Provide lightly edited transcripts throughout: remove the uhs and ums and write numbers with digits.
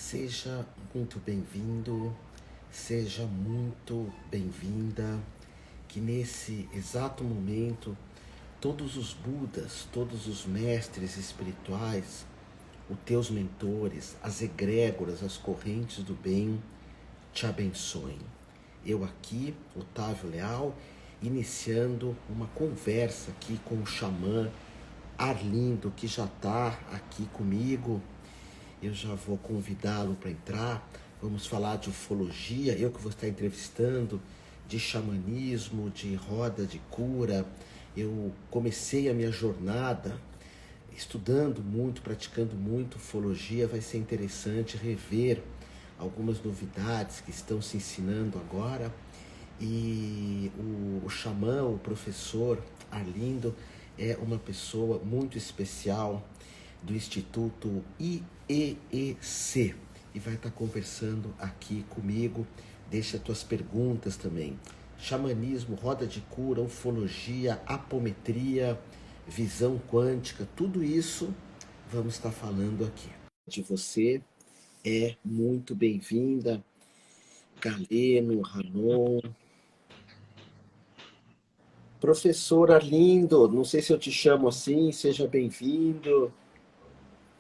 Seja muito bem-vindo, seja muito bem-vinda, que nesse exato momento todos os Budas, todos os mestres espirituais, os teus mentores, as egrégoras, as correntes do bem te abençoem. Eu aqui, Otávio Leal, iniciando uma conversa aqui com o xamã Arlindo, que já está aqui comigo. Eu já vou convidá-lo para entrar. Vamos falar de ufologia, eu que vou estar entrevistando, de xamanismo, de roda de cura. Eu comecei a minha jornada estudando muito, praticando muito ufologia. Vai ser interessante rever algumas novidades que estão se ensinando agora. E o xamã, o professor Arlindo, é uma pessoa muito especial do Instituto IEEC e vai estar conversando aqui comigo. Deixa tuas perguntas também. Xamanismo, roda de cura, ufologia, apometria, visão quântica, tudo isso vamos estar falando aqui. De você é muito bem-vinda, Galeno, Ranon. Professor Arlindo, não sei se eu te chamo assim, seja bem-vindo.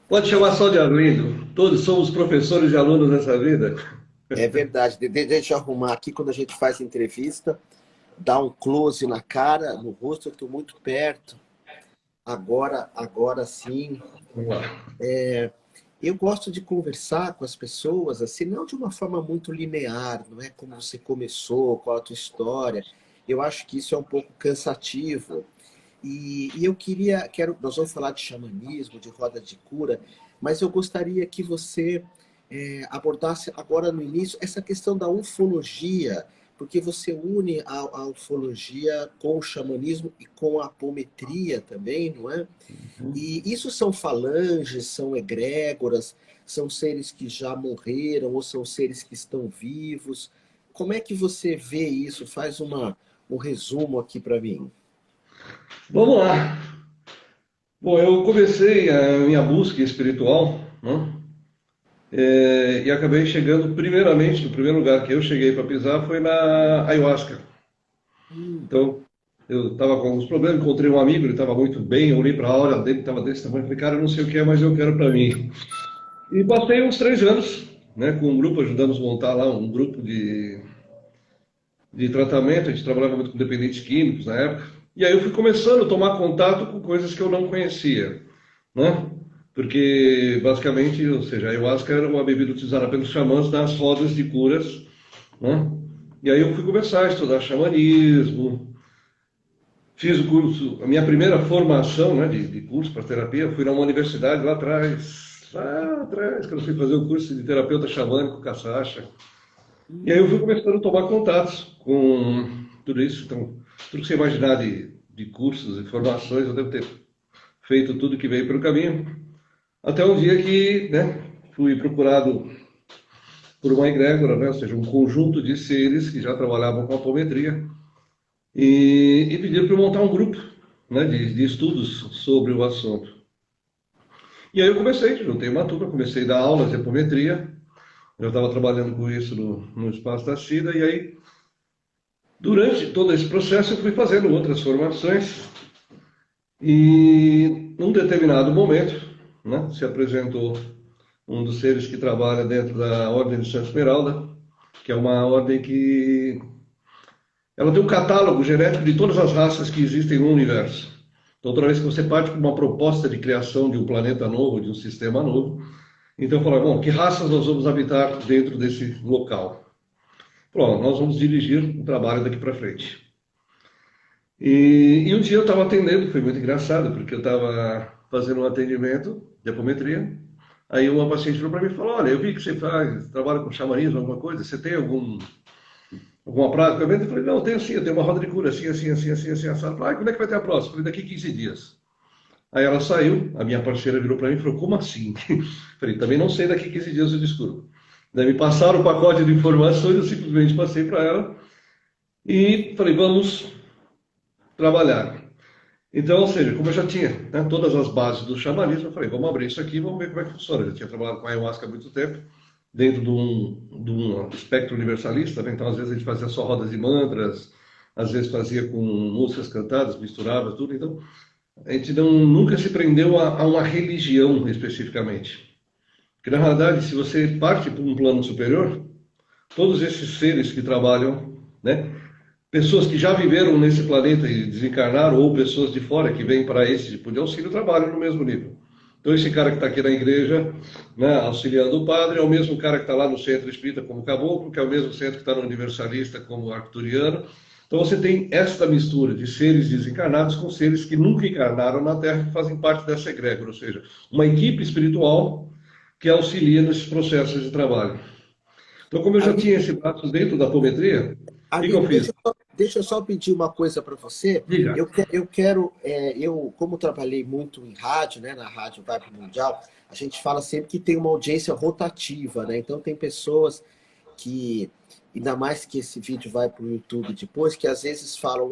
Pode chamar só de Arlindo. Todos somos professores e alunos nessa vida. É verdade, deixa eu arrumar aqui quando a gente faz entrevista, dá um close na cara, no rosto, eu estou muito perto. Agora sim. Vamos lá. Eu gosto de conversar com as pessoas, assim, não de uma forma muito linear, não é como você começou, qual a tua história. Eu acho que isso é um pouco cansativo. E eu nós vamos falar de xamanismo, de roda de cura, mas eu gostaria que você abordasse agora no início essa questão da ufologia, porque você une a ufologia com o xamanismo e com a apometria também, não é? E isso são falanges, são egrégoras, são seres que já morreram ou são seres que estão vivos. Como é que você vê isso? Faz um resumo aqui para mim. Vamos lá. Bom, eu comecei a minha busca espiritual, né? E acabei chegando, primeiramente, no primeiro lugar que eu cheguei para pisar foi na ayahuasca. Hum. Então, eu estava com alguns problemas, encontrei um amigo, ele estava muito bem, eu olhei para a aura dele, estava desse tamanho, falei, cara, eu não sei o que é, mas eu quero para mim. E passei uns 3 anos, né, com um grupo, ajudamos a montar lá um grupo de tratamento, a gente trabalhava muito com dependentes químicos na época, e aí eu fui começando a tomar contato com coisas que eu não conhecia, né? Porque, basicamente, ou seja, a ayahuasca era uma bebida utilizada pelos xamãs nas rodas de curas, né? E aí eu fui começar a estudar xamanismo, fiz o curso, a minha primeira formação, né, de curso para terapia, fui numa universidade lá atrás, que eu fui fazer o curso de terapeuta xamânico, Kassacha. E aí eu fui começando a tomar contatos com tudo isso. Então, tudo que você imaginar de cursos e formações, eu devo ter feito tudo que veio pelo caminho. Até um dia que, né, fui procurado por uma egrégora, né, ou seja, um conjunto de seres que já trabalhavam com apometria, e pediram para eu montar um grupo, né, de estudos sobre o assunto. E aí eu comecei, juntei uma turma, comecei a dar aulas de apometria. Eu estava trabalhando com isso no espaço da Cida, e aí durante todo esse processo, eu fui fazendo outras formações e, num determinado momento, né, se apresentou um dos seres que trabalha dentro da Ordem de Santa Esmeralda, que é uma ordem que ela tem um catálogo genético de todas as raças que existem no universo. Então, toda vez que você parte com uma proposta de criação de um planeta novo, de um sistema novo, então fala, bom, que raças nós vamos habitar dentro desse local? Pronto, nós vamos dirigir o trabalho daqui para frente. E um dia eu estava atendendo, foi muito engraçado, porque eu estava fazendo um atendimento de apometria. Aí uma paciente virou para mim e falou: Olha, eu vi que você trabalha com xamanismo, alguma coisa, você tem alguma prática? Eu falei: Não, tenho sim, eu tenho uma roda de cura, assim, assim, assim, assim, assim, assado. Ah, quando é que vai ter a próxima? Eu falei: Daqui 15 dias. Aí ela saiu, a minha parceira virou para mim e falou: Como assim? Eu falei: Também não sei, daqui 15 dias eu descubro. Daí me passaram o pacote de informações, eu simplesmente passei para ela e falei: Vamos trabalhar. Então, ou seja, como eu já tinha, né, todas as bases do xamanismo, eu falei, vamos abrir isso aqui, vamos ver como é que funciona. Eu já tinha trabalhado com a ayahuasca há muito tempo, dentro de um espectro universalista, né? Então, às vezes, a gente fazia só rodas de mantras, às vezes fazia com músicas cantadas, misturava tudo. Então, a gente nunca se prendeu a uma religião especificamente. Porque, na realidade, se você parte para um plano superior, todos esses seres que trabalham, né? Pessoas que já viveram nesse planeta e desencarnaram, ou pessoas de fora que vêm para esse tipo de auxílio, trabalham no mesmo nível. Então, esse cara que está aqui na igreja, né, auxiliando o padre, é o mesmo cara que está lá no centro espírita como caboclo, que é o mesmo centro que está no universalista como arcturiano. Então, você tem esta mistura de seres desencarnados com seres que nunca encarnaram na Terra, que fazem parte dessa egrégora, ou seja, uma equipe espiritual que auxilia nesses processos de trabalho. Então, como eu já tinha esse braço dentro da apometria, o que eu Amigo, fiz? deixa eu só pedir uma coisa para você. Diga. Eu quero, eu como trabalhei muito em rádio, né, na Rádio Vibe Mundial, a gente fala sempre que tem uma audiência rotativa, né? Então tem pessoas que, ainda mais que esse vídeo vai para o YouTube depois, que às vezes falam,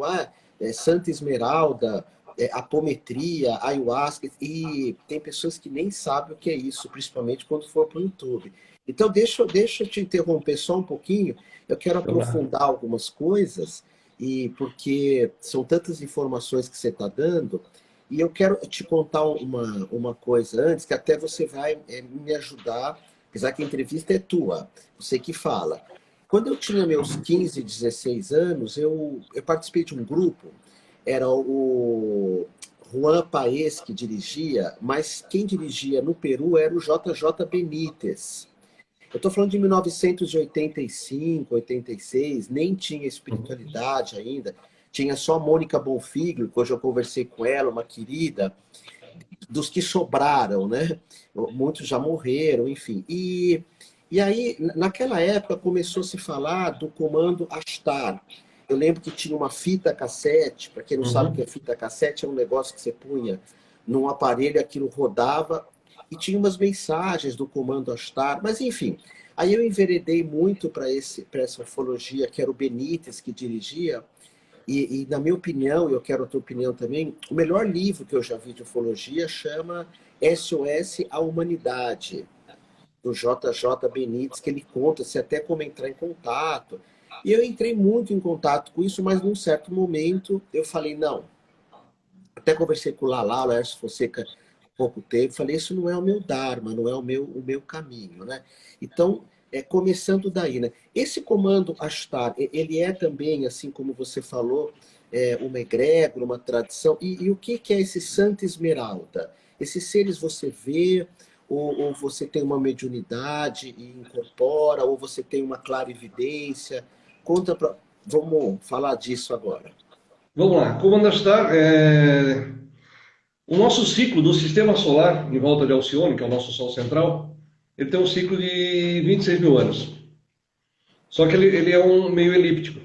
Santa Esmeralda, apometria, ayahuasca, e tem pessoas que nem sabem o que é isso, principalmente quando for para o YouTube. Então, deixa eu te interromper só um pouquinho, eu quero Então, aprofundar algumas coisas, e porque são tantas informações que você está dando, e eu quero te contar uma coisa antes, que até você vai me ajudar, apesar que a entrevista é tua, você que fala. Quando eu tinha meus 15, 16 anos, eu participei de um grupo, era o Juan Paes que dirigia, mas quem dirigia no Peru era o JJ Benítez. Eu estou falando de 1985, 86, nem tinha espiritualidade ainda, tinha só Mônica Bonfiglio, que hoje eu conversei com ela, uma querida, dos que sobraram, né? Muitos já morreram, enfim. E aí, naquela época, começou a se falar do comando Astar. Eu lembro que tinha uma fita cassete, para quem não sabe o que é uhum. fita cassete, é um negócio que você punha num aparelho, aquilo rodava, e tinha umas mensagens do comando Astar, mas enfim. Aí eu enveredei muito para essa ufologia, que era o Benítez que dirigia, na minha opinião, e eu quero a tua opinião também, o melhor livro que eu já vi de ufologia chama SOS à Humanidade, do JJ Benítez, que ele conta-se até como entrar em contato. E eu entrei muito em contato com isso, mas num certo momento eu falei, não. Até conversei com o Lala, o Laércio Fonseca, há pouco tempo, falei, isso não é o meu Dharma, não é o meu caminho, né? Então, começando daí, né? Esse comando Ashtar, ele é também, assim como você falou, uma egrégora, uma tradição. E o que é esse Santa Esmeralda? Esses seres você vê, ou você tem uma mediunidade e incorpora, ou você tem uma clarividência? Conta para... Vamos falar disso agora. Vamos lá. Comando Astar, o nosso ciclo do sistema solar em volta de Alcione, que é o nosso Sol central, ele tem um ciclo de 26 mil anos. Só que ele é um meio elíptico.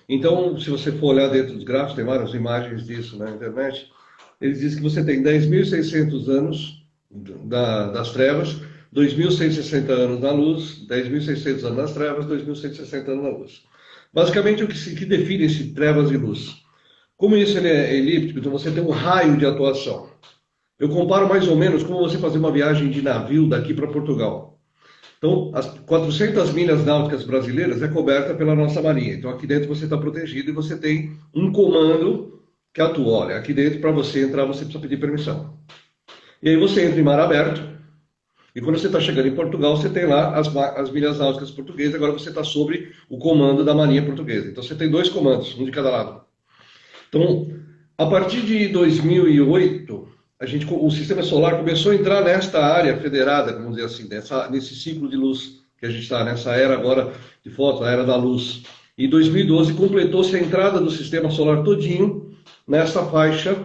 Então, se você for olhar dentro dos gráficos, tem várias imagens disso na internet, eles dizem que você tem 10.600 anos das trevas, 2.160 anos na luz, 10.600 anos nas trevas, 2.160 anos na luz. Basicamente, o que define esse trevas e luz? Como isso ele é elíptico, então você tem um raio de atuação. Eu comparo mais ou menos como você fazer uma viagem de navio daqui para Portugal. Então, as 400 milhas náuticas brasileiras é coberta pela nossa marinha. Então, aqui dentro você está protegido e você tem um comando que atua. Olha, aqui dentro, para você entrar, você precisa pedir permissão. E aí você entra em mar aberto, e quando você está chegando em Portugal, você tem lá as milhas náuticas portuguesas, agora você está sobre o comando da marinha portuguesa. Então, você tem dois comandos, um de cada lado. Então, a partir de 2008, o sistema solar começou a entrar nesta área federada, vamos dizer assim, nesse ciclo de luz que a gente está, nessa era agora de foto, a era da luz. Em 2012 completou-se a entrada do sistema solar todinho nessa faixa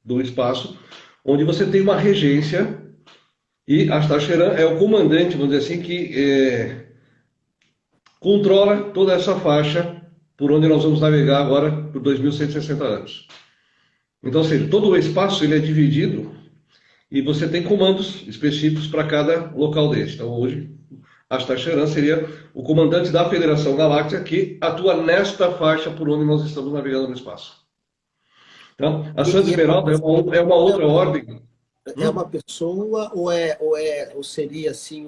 do espaço, onde você tem uma regência e Astar Sheran é o comandante, vamos dizer assim, que controla toda essa faixa por onde nós vamos navegar agora por 2.160 anos. Então, ou seja, todo o espaço ele é dividido e você tem comandos específicos para cada local desse. Então, hoje, Astar Sheran seria o comandante da Federação Galáctica que atua nesta faixa por onde nós estamos navegando no espaço. Então, a Santa Esmeralda é uma outra ordem. É uma pessoa ou seria assim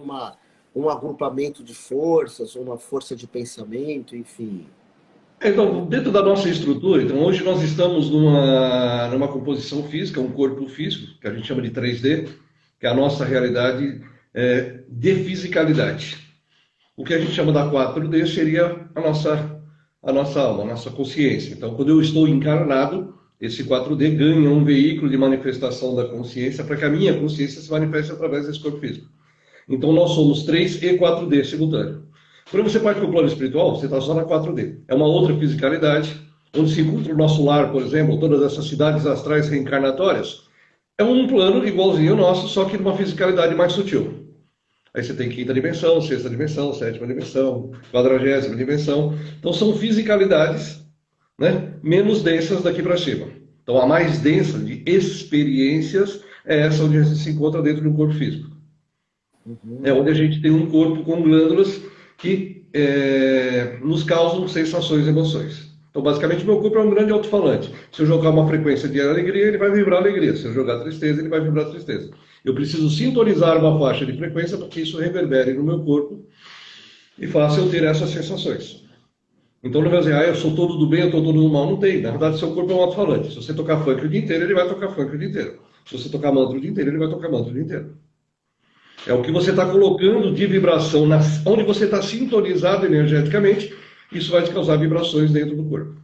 um agrupamento de forças, uma força de pensamento, enfim. Então, dentro da nossa estrutura, então hoje nós estamos numa composição física, um corpo físico, que a gente chama de 3D, que é a nossa realidade de fisicalidade. O que a gente chama da 4D seria a nossa alma, a nossa consciência. Então, quando eu estou encarnado, esse 4D ganha um veículo de manifestação da consciência para que a minha consciência se manifeste através desse corpo físico. Então, nós somos 3 e 4D simultâneo. Quando você parte para o plano espiritual, você está só na 4D. É uma outra fisicalidade, onde se encontra o nosso lar, por exemplo, todas essas cidades astrais reencarnatórias. É um plano igualzinho ao nosso, só que numa fisicalidade mais sutil. Aí você tem quinta dimensão, sexta dimensão, sétima dimensão, 40ª dimensão. Então são fisicalidades, né, menos densas daqui para cima. Então a mais densa de experiências é essa onde a gente se encontra dentro do corpo físico. É onde a gente tem um corpo com glândulas que nos causam sensações e emoções. Então, basicamente, meu corpo é um grande alto-falante. Se eu jogar uma frequência de alegria, ele vai vibrar alegria. Se eu jogar tristeza, ele vai vibrar tristeza. Eu preciso sintonizar uma faixa de frequência para que isso reverbere no meu corpo e faça eu ter essas sensações. Então, não vai dizer, eu sou todo do bem, eu estou todo do mal. Não tem. Na verdade, seu corpo é um alto-falante. Se você tocar funk o dia inteiro, ele vai tocar funk o dia inteiro. Se você tocar mantra o dia inteiro, ele vai tocar mantra o dia inteiro. É o que você está colocando de vibração, onde você está sintonizado energeticamente, isso vai te causar vibrações dentro do corpo.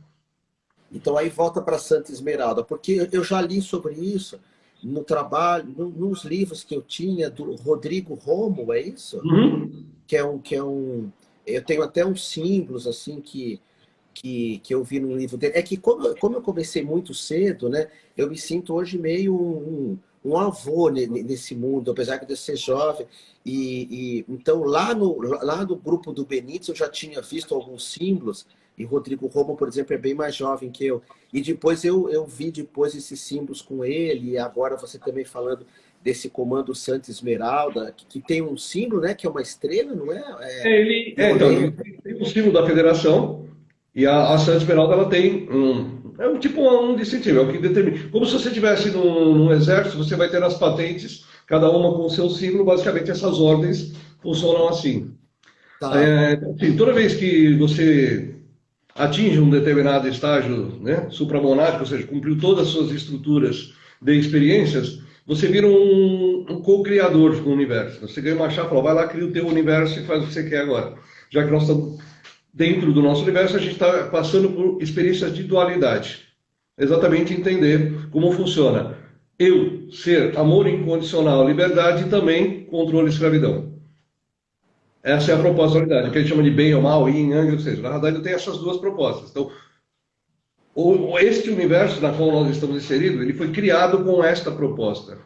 Então aí volta para Santa Esmeralda, porque eu já li sobre isso no trabalho, nos livros que eu tinha, do Rodrigo Romo, é isso? Uhum. Eu tenho até uns símbolos assim que eu vi no livro dele. É que como eu comecei muito cedo, né, eu me sinto hoje meio um avô nesse mundo, apesar de eu ser jovem. Então, lá no grupo do Benítez, eu já tinha visto alguns símbolos, e Rodrigo Romo, por exemplo, é bem mais jovem que eu. E depois eu vi depois esses símbolos com ele, e agora você também falando desse comando Santa Esmeralda, que tem um símbolo, né, que é uma estrela, não é? Ele tem um símbolo da federação, e a Santa Esmeralda ela tem um distintivo, é o que determina. Como se você estivesse num exército, você vai ter as patentes, cada uma com o seu símbolo, basicamente essas ordens funcionam assim. Tá. Assim, toda vez que você atinge um determinado estágio, né, supramonático, ou seja, cumpriu todas as suas estruturas de experiências, você vira um co-criador com o universo. Você ganha uma chave e fala, vai lá, cria o teu universo e faz o que você quer agora. Já que nós estamos dentro do nosso universo, a gente está passando por experiências de dualidade. Exatamente entender como funciona. Eu, ser, amor incondicional, liberdade e também controle e escravidão. Essa é a proposta da dualidade, que a gente chama de bem ou mal, yin, yang, ou seja, na verdade eu tenho essas duas propostas. Então, este universo na qual nós estamos inseridos, ele foi criado com esta proposta.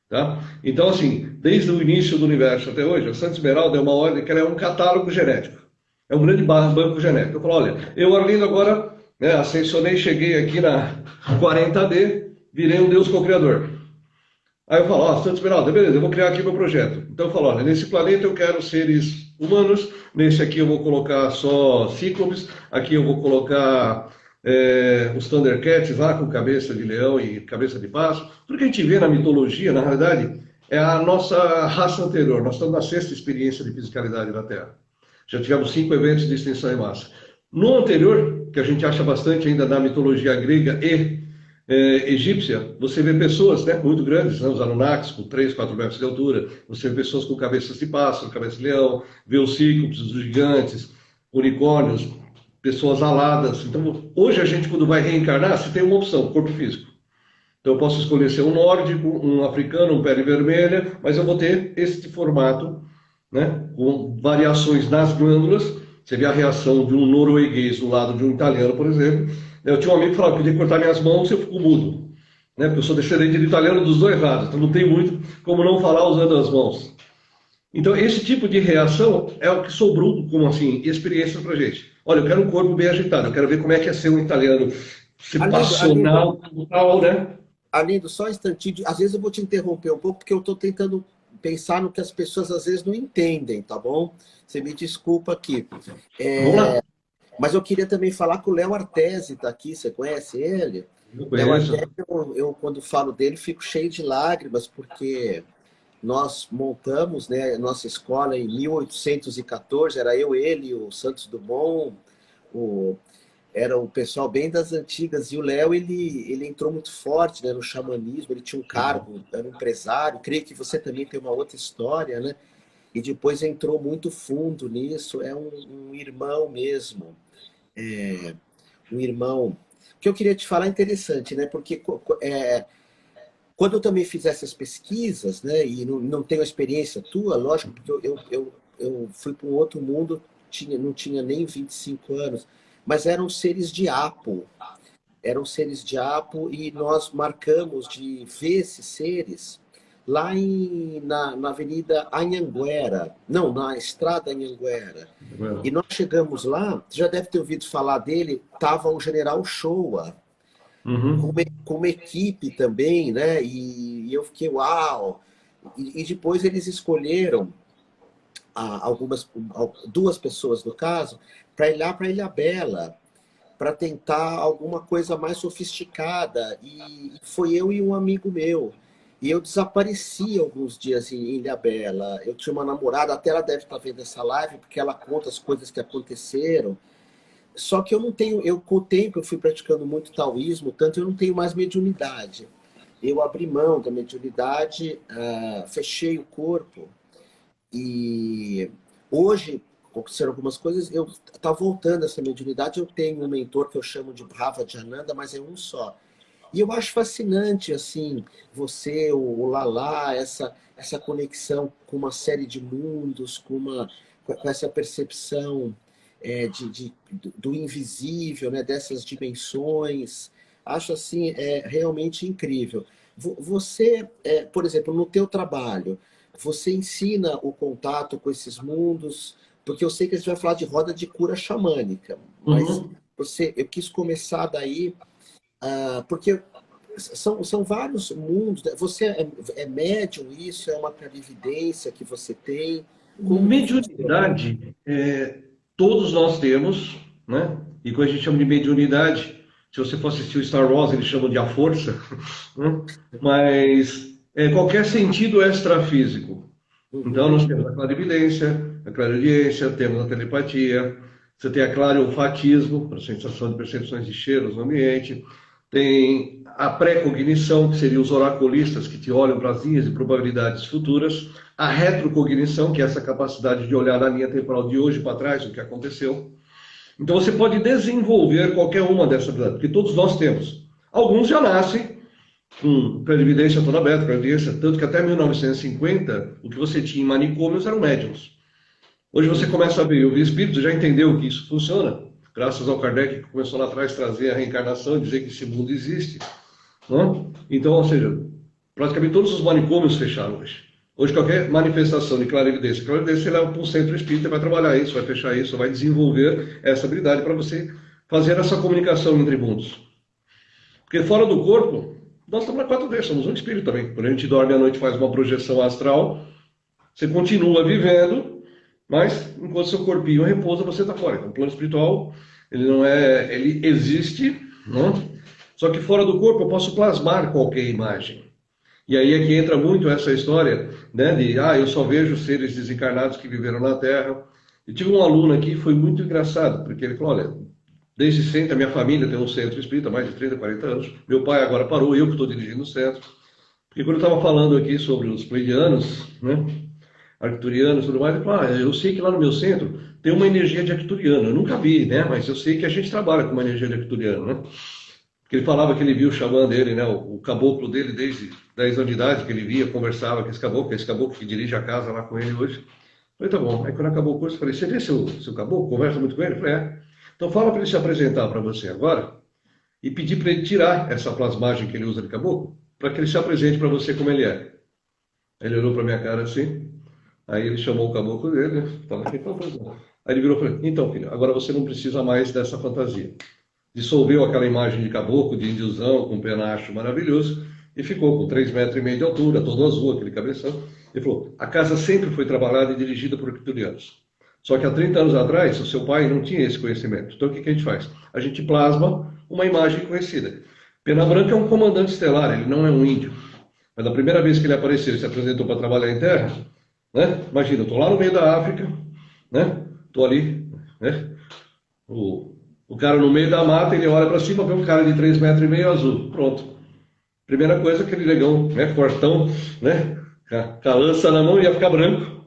Tá? Então, assim, desde o início do universo até hoje, a Santa Esmeralda é uma ordem que ela é um catálogo genético. É um grande banco genético. Eu falo, olha, eu, Arlindo, agora ascensionei, cheguei aqui na 40D, virei um Deus co-criador. Aí eu falo, Santa Esmeralda, beleza, eu vou criar aqui meu projeto. Então eu falo, olha, nesse planeta eu quero seres humanos, nesse aqui eu vou colocar só cíclopes, aqui eu vou colocar os Thundercats lá com cabeça de leão e cabeça de pássaro. Tudo que a gente vê na mitologia, na realidade, é a nossa raça anterior. Nós estamos na 6ª experiência de fisicalidade na Terra. Já tivemos 5 eventos de extinção em massa. No anterior, que a gente acha bastante ainda na mitologia grega e egípcia, você vê pessoas muito grandes, os Anunnakis, com 3, 4 metros de altura, você vê pessoas com cabeças de pássaro, cabeça de leão, vê os cíclopes, os gigantes, unicórnios, pessoas aladas. Então, hoje a gente, quando vai reencarnar, você tem uma opção, corpo físico. Então, eu posso escolher ser um nórdico, um africano, um pele vermelha, mas eu vou ter este formato, né, com variações nas glândulas. Você vê a reação de um norueguês do lado de um italiano, por exemplo. Eu tinha um amigo que falava que podia cortar minhas mãos e eu fico mudo. Né, porque eu sou descendente de italiano dos dois lados, então não tem muito como não falar usando as mãos. Então, esse tipo de reação é o que sobrou, como assim, experiências pra gente. Olha, eu quero um corpo bem agitado, eu quero ver como é que é ser um italiano, ser passional, tal, né? Arlindo, só um instantinho, às vezes eu vou te interromper um pouco, porque eu estou tentando pensar no que as pessoas às vezes não entendem, tá bom? Você me desculpa aqui. Mas eu queria também falar que o Léo Artesi está aqui, você conhece ele? Eu conheço. Léo Artesi, eu, quando falo dele, fico cheio de lágrimas, porque nós montamos, né, a nossa escola em 1814, era eu, ele, o Santos Dumont, o, era o pessoal bem das antigas, e o Léo, ele entrou muito forte, né, no xamanismo, ele tinha um cargo, era um empresário, creio que você também tem uma outra história, né, e depois entrou muito fundo nisso, é um irmão mesmo, um irmão. O que eu queria te falar é interessante, né, porque quando eu também fiz essas pesquisas, né, e não tenho a experiência tua, lógico, porque eu fui para um outro mundo, não tinha nem 25 anos, mas eram seres de Apo, e nós marcamos de ver esses seres lá na Avenida Anhanguera, não, na Estrada Anhanguera. E nós chegamos lá, você já deve ter ouvido falar dele, estava o General Showa, Uhum. com uma equipe também, né? E eu fiquei, uau! E depois eles escolheram duas pessoas, no caso, para ir lá para Ilhabela, para tentar alguma coisa mais sofisticada. E foi eu e um amigo meu. E eu desapareci alguns dias em Ilhabela. Eu tinha uma namorada, até ela deve estar vendo essa live, porque ela conta as coisas que aconteceram. Só que eu não tenho, com o tempo eu fui praticando muito taoísmo, tanto eu não tenho mais mediunidade. Eu abri mão da mediunidade, fechei o corpo, e hoje, aconteceram algumas coisas, eu tá voltando essa mediunidade. Eu tenho um mentor que eu chamo de Brahma Jananda, mas é um só. E eu acho fascinante, assim, você, o Lala, essa conexão com uma série de mundos, com essa percepção do invisível, né, dessas dimensões. Acho, assim, realmente incrível. Você, por exemplo, no teu trabalho, você ensina o contato com esses mundos, porque eu sei que a gente vai falar de roda de cura xamânica, mas Uhum. eu quis começar daí. Porque são vários mundos. Você é médium, isso é uma clarividência que você tem? Como que funciona? Mediunidade, todos nós temos, né? E quando a gente chama de mediunidade, se você for assistir o Star Wars, eles chamam de a força, né? Mas qualquer sentido extrafísico. Então, Uhum, nós temos a clarividência, a clareaudiência, temos a telepatia, você tem a clareolfatismo, para sensação de percepções de cheiros no ambiente, tem a pré-cognição, que seriam os oraculistas que te olham para as linhas de probabilidades futuras, a retrocognição, que é essa capacidade de olhar na linha temporal de hoje para trás, o que aconteceu. Então, você pode desenvolver qualquer uma dessas habilidades, porque todos nós temos. Alguns já nascem com previdência toda aberta, previdência, tanto que até 1950, o que você tinha em manicômios eram médiums. Hoje você uhum. começa a ver, o espírito já entendeu que isso funciona, graças ao Kardec, que começou lá atrás a trazer a reencarnação, dizer que esse mundo existe. Não? Então, ou seja, praticamente todos os manicômios fecharam hoje. Hoje qualquer manifestação de clarividência você leva para um centro espírita, vai trabalhar isso, vai fechar isso, vai desenvolver essa habilidade para você fazer essa comunicação entre mundos. Porque fora do corpo, nós estamos na 4D, somos um espírito também. Quando a gente dorme à noite, faz uma projeção astral, você continua vivendo, mas enquanto seu corpinho repousa, você está fora. Então, o plano espiritual, ele não é, ele existe, não? Só que fora do corpo eu posso plasmar qualquer imagem. E aí é que entra muito essa história, né, de, eu só vejo seres desencarnados que viveram na Terra. Eu tive um aluno aqui, foi muito engraçado, porque ele falou, olha, desde sempre a minha família tem um centro espírita, há mais de 30, 40 anos. Meu pai agora parou, eu que estou dirigindo o centro. Porque quando eu estava falando aqui sobre os pleidianos, né, arcturianos e tudo mais, ele falou, eu sei que lá no meu centro tem uma energia de arcturiano. Eu nunca vi, né, mas eu sei que a gente trabalha com uma energia de arcturiano, né. Porque ele falava que ele viu o xamã dele, né, o caboclo dele desde 10 anos de idade, que ele via, conversava com esse caboclo que dirige a casa lá com ele hoje. Eu falei, tá bom. Aí quando acabou o curso, eu falei, você vê seu caboclo? Conversa muito com ele? Eu falei, é. Então fala para ele se apresentar para você agora e pedir para ele tirar essa plasmagem que ele usa de caboclo, para que ele se apresente para você como ele é. Aí ele olhou para minha cara assim, aí ele chamou o caboclo dele, né? Tava aqui, aí ele virou para mim, então filho, agora você não precisa mais dessa fantasia. Dissolveu aquela imagem de caboclo, de índiozão, com um penacho maravilhoso, e ficou com 3,5 metros de altura, todo azul, aquele cabeção. Ele falou, a casa sempre foi trabalhada e dirigida por arcturianos. Só que há 30 anos atrás, o seu pai não tinha esse conhecimento. Então o que a gente faz? A gente plasma uma imagem conhecida. Pena Branca é um comandante estelar, ele não é um índio. Mas a primeira vez que ele apareceu e se apresentou para trabalhar em terra, né? Imagina, eu estou lá no meio da África, né? Estou ali, né? O cara no meio da mata, ele olha para cima, vê um cara de 3,5 metros azul. Pronto. Primeira coisa, aquele negão, né? Fortão, né? Com a lança na mão, ia ficar branco,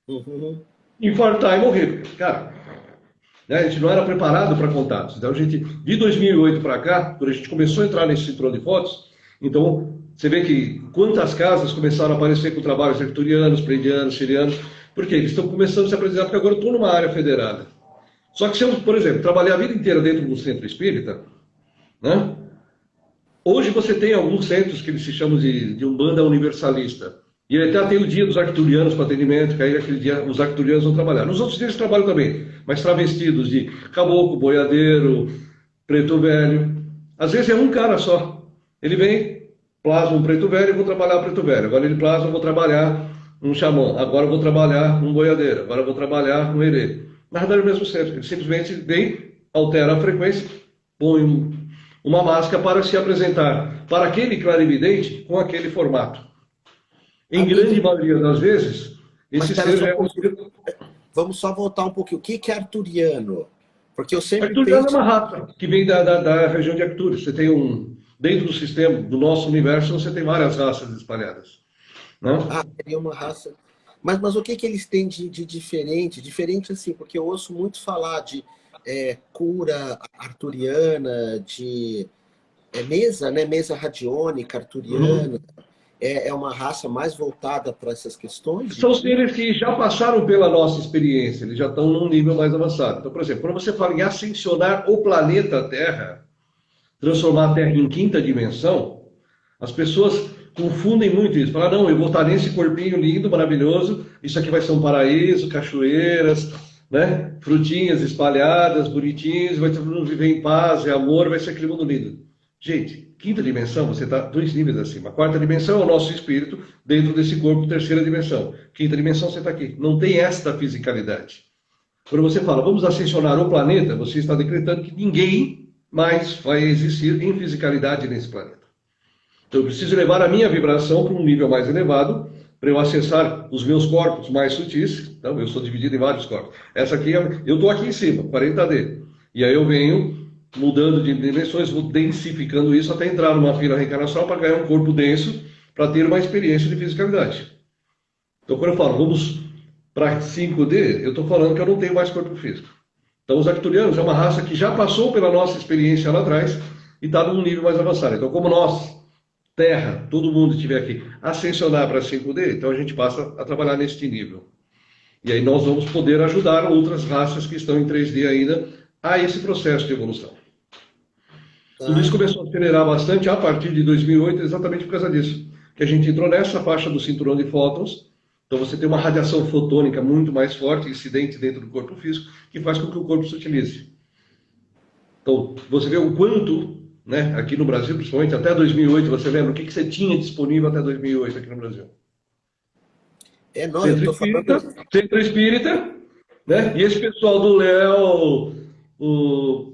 Uhum. infartar e morrer. Cara, né? A gente não era preparado para contatos. Então, a gente, de 2008 para cá, quando a gente começou a entrar nesse cinturão de fotos, então, você vê que quantas casas começaram a aparecer com trabalhos arturianos, pleiadianos, sirianos, porque eles estão começando a se apresentar, porque agora eu estou numa área federada. Só que se eu, por exemplo, trabalhar a vida inteira dentro do centro espírita, né? Hoje você tem alguns centros que eles se chamam de Umbanda Universalista. E ele até tem o dia dos arcturianos para atendimento, que aí aquele dia os arcturianos vão trabalhar. Nos outros dias eles trabalham também, mas travestidos de caboclo, boiadeiro, preto velho. Às vezes é um cara só. Ele vem, plasma um preto velho, eu vou trabalhar preto velho. Agora ele plasma, eu vou trabalhar um xamã. Agora eu vou trabalhar um boiadeiro. Agora eu vou trabalhar um herê. Na verdade é o mesmo centro. Ele simplesmente vem, altera a frequência, põe uma máscara para se apresentar para aquele clarividente com aquele formato. Em grande maioria das vezes, Mas esse espera ser só já um é um pouquinho. espírito. Vamos só voltar um pouquinho. O que que é arturiano? Porque eu sempre Arcturiano é penso. uma raça que vem da região de Arcturus. Você tem dentro do sistema, do nosso universo, você tem várias raças espalhadas. Ah, Não? seria uma raça. Mas o que que eles têm de diferente? Diferente assim, porque eu ouço muito falar de cura arturiana, de mesa, né? Mesa radiônica arturiana. Uhum. É uma raça mais voltada para essas questões de São cura. seres que já passaram pela nossa experiência, eles já estão num nível mais avançado. Então, por exemplo, quando você fala em ascensionar o planeta Terra, transformar a Terra em quinta dimensão, as pessoas confundem muito isso. Falam, não, eu vou estar nesse corpinho lindo, maravilhoso, isso aqui vai ser um paraíso, cachoeiras, né? Frutinhas espalhadas, bonitinhos, vai todo mundo viver em paz, é amor, vai ser aquele mundo lindo. Gente, quinta dimensão, você está 2 níveis acima. A quarta dimensão é o nosso espírito dentro desse corpo, terceira dimensão. Quinta dimensão, você está aqui. Não tem esta fisicalidade. Quando você fala, vamos ascensionar o planeta, você está decretando que ninguém mais vai existir em fisicalidade nesse planeta. Então eu preciso levar a minha vibração para um nível mais elevado, para eu acessar os meus corpos mais sutis. Então eu sou dividido em vários corpos. Essa aqui, eu estou aqui em cima, 40D. E aí eu venho mudando de dimensões, vou densificando isso até entrar numa fila reencarnacional para ganhar um corpo denso, para ter uma experiência de fisicalidade. Então quando eu falo, vamos para 5D, eu estou falando que eu não tenho mais corpo físico. Então os arcturianos é uma raça que já passou pela nossa experiência lá atrás e está num nível mais avançado. Então como nós, Terra, todo mundo estiver aqui, ascensionar para 5D, então a gente passa a trabalhar neste nível. E aí nós vamos poder ajudar outras raças que estão em 3D ainda a esse processo de evolução. Tudo Tá? isso começou a acelerar bastante a partir de 2008, exatamente por causa disso. Que a gente entrou nessa faixa do cinturão de fótons, então você tem uma radiação fotônica muito mais forte, incidente dentro do corpo físico, que faz com que o corpo se utilize. Então, você vê o quanto, né, aqui no Brasil, principalmente até 2008, você lembra o que você tinha disponível até 2008 aqui no Brasil? Não, eu Centro estou Espírita, falando. Centro Espírita, né? E esse pessoal do Léo,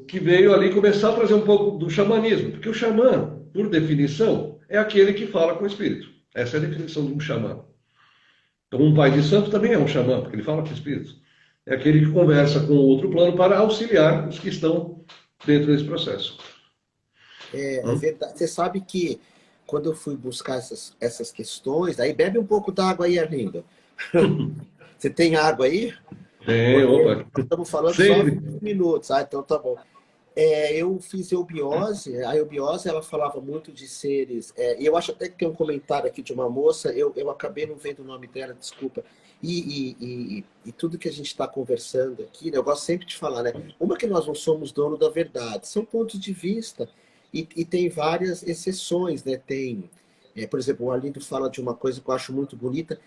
que veio ali começar a trazer um pouco do xamanismo, porque o xamã, por definição, é aquele que fala com o espírito. Essa é a definição de um xamã. Então, um pai de santo também é um xamã, porque ele fala com o espírito. É aquele que conversa com o outro plano para auxiliar os que estão dentro desse processo. É verdade. Você sabe que quando eu fui buscar essas questões, aí bebe um pouco d'água aí, Arlindo. Você tem água aí? Tem, Porque opa. nós estamos falando só Sempre. 20 minutos. Ah, então tá bom. Eu fiz eubiose. A eubiose, ela falava muito de seres. E eu acho até que tem um comentário aqui de uma moça, eu acabei não vendo o nome dela, desculpa. E tudo que a gente está conversando aqui, né, eu gosto sempre de falar, né? Uma que nós não somos dono da verdade, são pontos de vista. E tem várias exceções, né? Por exemplo, o Arlindo fala de uma coisa que eu acho muito bonita,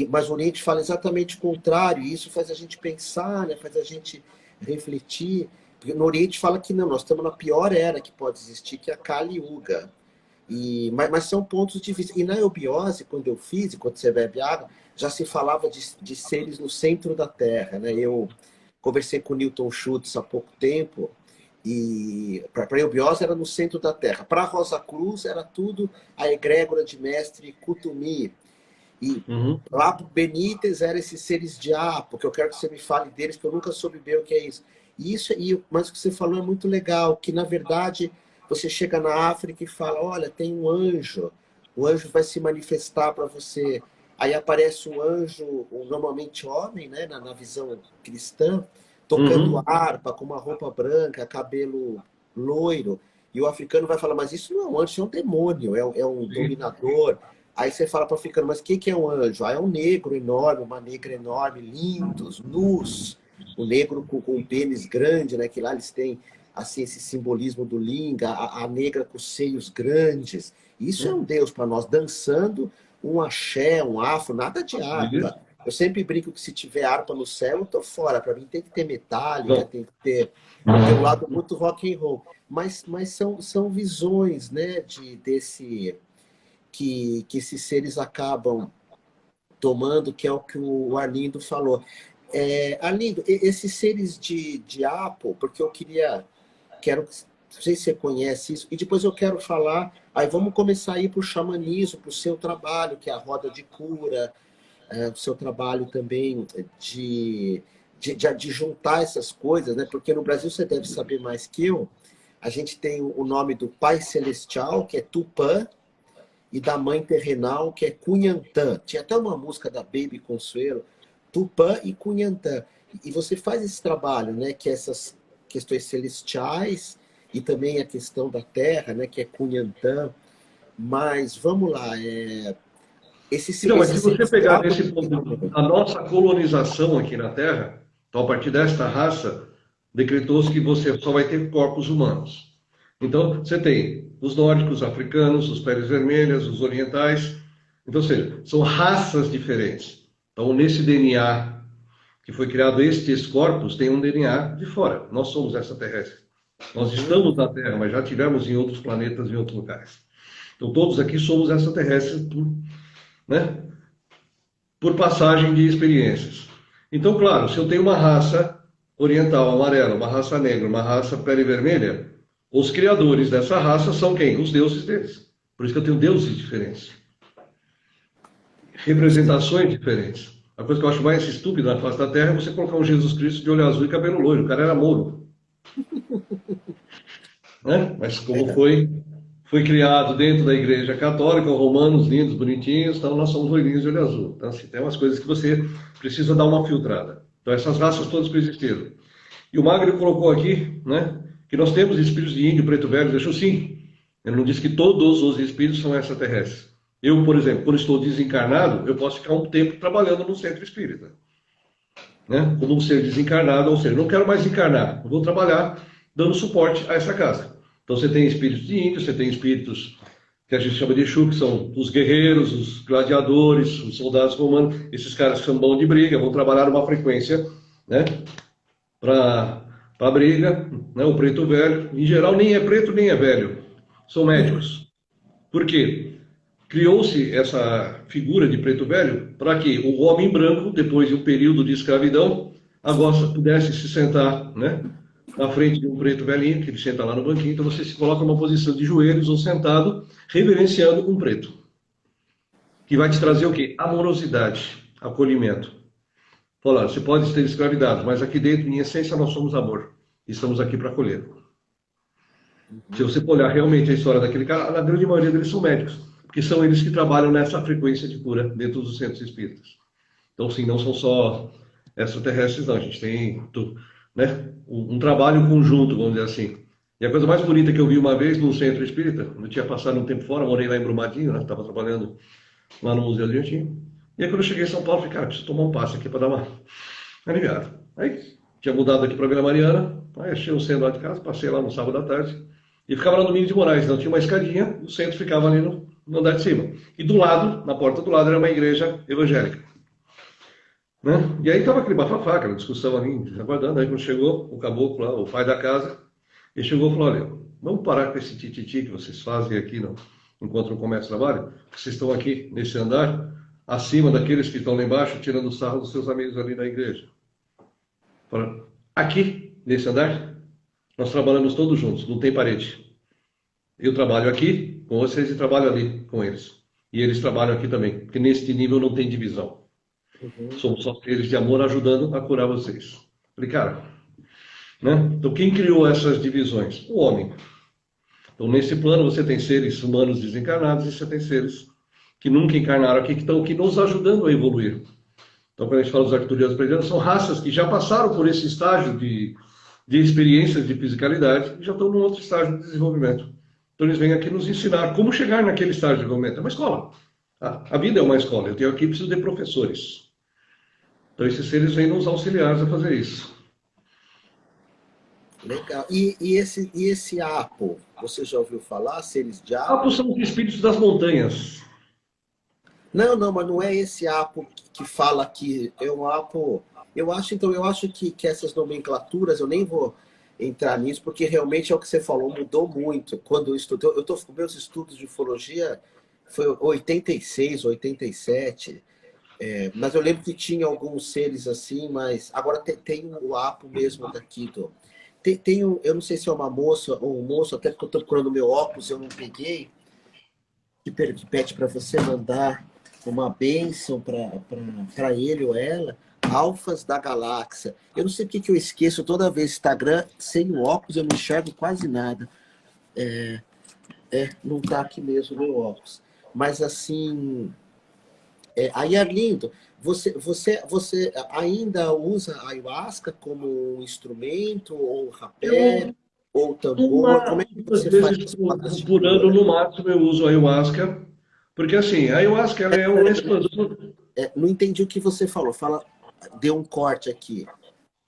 mas o Oriente fala exatamente o contrário, e isso faz a gente pensar, né? Faz a gente refletir. Porque no Oriente fala que não, nós estamos na pior era que pode existir, que é a Kali Yuga. Mas são pontos de vista. E na eubiose, quando eu fiz, enquanto você bebe água, já se falava de seres no centro da Terra, né? Eu conversei com o Newton Schultz há pouco tempo, E para Eubiose era no centro da Terra. Para Rosa Cruz era tudo a egrégora de mestre Kutumi. E Uhum. lá para Benítez eram esses seres de Apo, que eu quero que você me fale deles, que eu nunca soube bem o que é isso. E isso mas o que você falou é muito legal, que na verdade você chega na África e fala, olha, tem um anjo, o anjo vai se manifestar para você. Aí aparece um anjo, normalmente homem, né, na visão cristã, tocando Uhum. harpa, com uma roupa branca, cabelo loiro. E o africano vai falar, mas isso não é um anjo, isso é um demônio, é um Sim. dominador. Aí você fala para o africano, mas o que é um anjo? Ah, é um negro enorme, uma negra enorme, lindos, nus. O negro com um pênis grande, né? Que lá eles têm assim, esse simbolismo do linga, a negra com seios grandes. Isso é um Deus para nós, dançando um axé, um afro, nada de harpa. Isso. Eu sempre brinco que se tiver harpa no céu, eu tô fora. Para mim tem que ter metálica, Não. tem que ter um lado muito rock and roll. Mas são visões, né, que esses seres acabam tomando, que é o que o Arlindo falou. Arlindo, esses seres de Apple, porque quero, não sei se você conhece isso, e depois eu quero falar, aí vamos começar a ir para o xamanismo, para o seu trabalho, que é a roda de cura, o seu trabalho também de juntar essas coisas, né? Porque no Brasil você deve saber mais que eu, a gente tem o nome do Pai Celestial, que é Tupã, e da mãe terrenal, que é Cunhantã. Tinha até uma música da Baby Consuelo, Tupã e Cunhantã. E você faz esse trabalho, né, que é essas questões celestiais e também a questão da terra, né, que é Cunhantã. Mas vamos lá, Então, mas se você seres pegar trabam nesse ponto também. da nossa colonização aqui na Terra, então a partir desta raça, decretou-se que você só vai ter corpos humanos. Então, você tem os nórdicos, os africanos, os peles vermelhas, os orientais. Então, ou seja, são raças diferentes. Então, nesse DNA que foi criado estes corpos, tem um DNA de fora. Nós somos extraterrestres. Nós Uhum. estamos na Terra, mas já tivemos em outros planetas, em outros lugares. Então, todos aqui somos extraterrestres né, por passagem de experiências. Então, claro, se eu tenho uma raça oriental amarela, uma raça negra, uma raça pele vermelha, os criadores dessa raça são quem? Os deuses deles. Por isso que eu tenho deuses diferentes, representações diferentes. A coisa que eu acho mais estúpida na face da Terra é você colocar um Jesus Cristo de olho azul e cabelo loiro. O cara era mouro, né? Mas como foi criado dentro da Igreja Católica, romanos lindos, bonitinhos, então nós somos loirinhos de olho azul. Então, assim, tem umas coisas que você precisa dar uma filtrada. Então, essas raças todas coexistiram. E o Magno colocou aqui, né, que nós temos espíritos de índio, preto velho, deixou sim. Ele não disse que todos os espíritos são extraterrestres. Eu, por exemplo, quando estou desencarnado, eu posso ficar um tempo trabalhando no centro espírita, né, como um ser desencarnado, ou seja, não quero mais encarnar, eu vou trabalhar dando suporte a essa casa. Então você tem espíritos de índio, você tem espíritos que a gente chama de Exu, que são os guerreiros, os gladiadores, os soldados romanos, esses caras que são bons de briga, vão trabalhar numa frequência, né, para a briga, né, o preto velho, em geral nem é preto nem é velho, são médicos. Por quê? Criou-se essa figura de preto velho para que o homem branco, depois de um período de escravidão, agora pudesse se sentar, né, na frente de um preto velhinho, que ele senta lá no banquinho, então você se coloca numa posição de joelhos ou sentado, reverenciando um preto, que vai te trazer o quê? Amorosidade, acolhimento. Falar, você pode ter escravidado, mas aqui dentro, em essência, nós somos amor. Estamos aqui para acolher. Se você olhar realmente a história daquele cara, a grande maioria deles são médicos, porque são eles que trabalham nessa frequência de cura dentro dos centros espíritas. Então, sim, não são só extraterrestres, não. A gente tem, né, um trabalho conjunto, vamos dizer assim. E a coisa mais bonita que eu vi uma vez num centro espírita, eu tinha passado um tempo fora, morei lá em Brumadinho, né, estava trabalhando lá no Museu Argentino. E aí, quando eu cheguei em São Paulo, eu falei, cara, preciso tomar um passe aqui para dar uma aliviada. Aí, tinha mudado aqui para Vila Mariana, aí achei um centro lá de casa, passei lá no sábado à tarde, e ficava lá no Domingos de Moraes. Então, tinha uma escadinha, o centro ficava ali no andar de cima. E do lado, na porta do lado, era uma igreja evangélica. Né? E aí estava aquele bafafá, aquela discussão ali, aguardando. Aí quando chegou o caboclo lá, o pai da casa, ele chegou e falou, olha, vamos parar com esse tititi que vocês fazem aqui enquanto não começa o trabalho, vocês estão aqui nesse andar, acima daqueles que estão lá embaixo, tirando sarro dos seus amigos ali na igreja. Falaram, aqui, nesse andar? Nós trabalhamos todos juntos, não tem parede. Eu trabalho aqui com vocês e trabalho ali com eles. E eles trabalham aqui também, porque neste nível não tem divisão. Uhum. Somos só seres de amor ajudando a curar vocês. Falei, cara, né? Então quem criou essas divisões? O homem. Então nesse plano você tem seres humanos desencarnados e você tem seres que nunca encarnaram aqui, que estão aqui nos ajudando a evoluir. Então quando a gente fala dos arcturianos previanos, são raças que já passaram por esse estágio de experiências de fisicalidade e já estão num outro estágio de desenvolvimento. Então eles vêm aqui nos ensinar como chegar naquele estágio de desenvolvimento. É uma escola. A vida é uma escola. Eu tenho aqui, preciso de professores. Então esses seres vêm nos auxiliar a fazer isso. Legal. E esse Apo, você já ouviu falar? Seres de Apos Apo? são os espíritos das montanhas. Não, não, mas não é esse Apo que fala aqui. É um Apo. Eu acho que essas nomenclaturas, eu nem vou entrar nisso, porque realmente é o que você falou, mudou muito. Quando eu estudei, eu tô com meus estudos de ufologia, foi 86, 87. Mas eu lembro que tinha alguns seres assim, mas agora tem o Apo mesmo daqui do. Eu não sei se é uma moça ou um moço, até porque eu estou procurando meu óculos, eu não peguei, que pede para você mandar uma bênção para ele ou ela, Alfas da Galáxia. Eu não sei o que eu esqueço toda vez, Instagram, sem o óculos eu não enxergo quase nada. Não está aqui mesmo o meu óculos. Mas assim, aí Arlindo, você ainda usa a ayahuasca como um instrumento, ou rapé, Eu, ou tambor? Como é que duas você faz vezes as rodas de por ano, cura? no máximo, eu uso a ayahuasca. Porque assim, a ayahuasca ela é um expansor. Não entendi o que você falou. Fala, deu um corte aqui.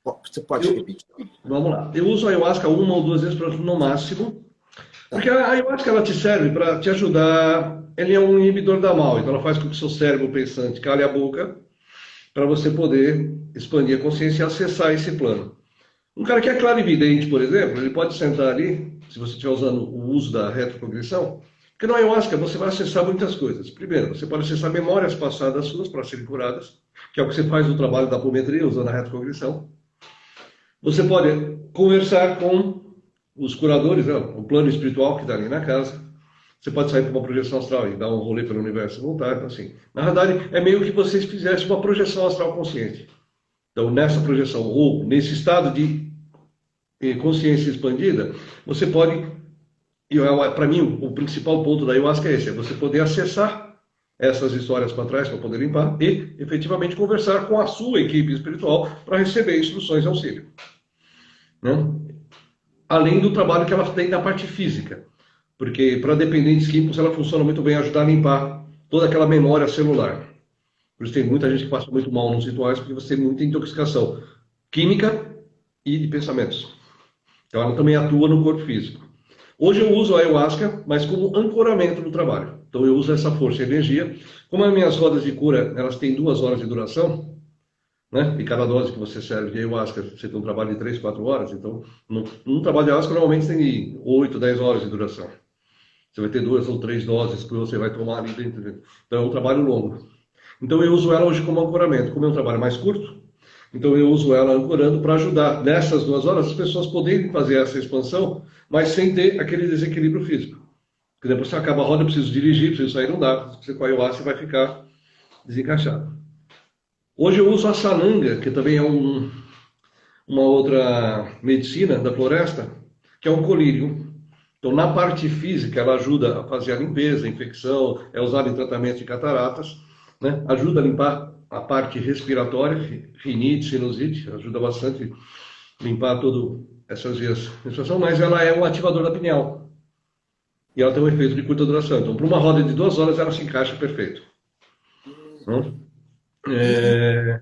Você pode Eu, repetir? vamos lá. Eu uso a ayahuasca uma ou duas vezes por ano, no máximo. Porque Tá. a ayahuasca ela te serve para te ajudar. Ele é um inibidor da mal, então ela faz com que o seu cérebro pensante cale a boca para você poder expandir a consciência e acessar esse plano. Um cara que é clarividente, por exemplo, ele pode sentar ali, se você estiver usando o uso da retrocognição, porque no ayahuasca você vai acessar muitas coisas. Primeiro, você pode acessar memórias passadas suas para serem curadas, que é o que você faz no trabalho da apometria, usando a retrocognição. Você pode conversar com os curadores, né, o plano espiritual que está ali na casa. Você pode sair para uma projeção astral e dar um rolê pelo universo e voltar. Então, assim, na verdade, é meio que vocês fizessem uma projeção astral consciente. Então, nessa projeção, ou nesse estado de consciência expandida, você pode, e para mim, o principal ponto da ayahuasca é esse, é você poder acessar essas histórias para trás, para poder limpar, e efetivamente conversar com a sua equipe espiritual para receber instruções e auxílio. Né? Além do trabalho que ela tem na parte física. Porque para dependentes químicos ela funciona muito bem ajudar a limpar toda aquela memória celular. Por isso tem muita gente que passa muito mal nos rituais, porque você tem muita intoxicação química e de pensamentos. Então ela também atua no corpo físico. Hoje eu uso a ayahuasca, mas como ancoramento no trabalho. Então eu uso essa força e energia. Como as minhas rodas de cura, elas têm 2 horas de duração, né? E cada dose que você serve de ayahuasca, você tem um trabalho de 3, 4 horas. Então, num trabalho de ayahuasca, normalmente tem 8, 10 horas de duração. Você vai ter 2 ou 3 doses que você vai tomar ali dentro. Então é um trabalho longo. Então eu uso ela hoje como ancoramento. Como é um trabalho mais curto, então eu uso ela ancorando para ajudar nessas 2 horas as pessoas poderem fazer essa expansão, mas sem ter aquele desequilíbrio físico. Porque depois você acaba a roda, eu preciso dirigir, preciso sair, não dá. Você com a ayahuasca vai ficar desencaixado. Hoje eu uso a sananga, que também é uma outra medicina da floresta, que é um colírio. Então, na parte física, ela ajuda a fazer a limpeza, a infecção, é usada em tratamento de cataratas, né? Ajuda a limpar a parte respiratória, rinite, sinusite, ajuda bastante a limpar todas essas vias de respiração, mas ela é um ativador da pineal. E ela tem um efeito de curta duração. Então, para uma roda de 2 horas, ela se encaixa perfeito. Né? E É...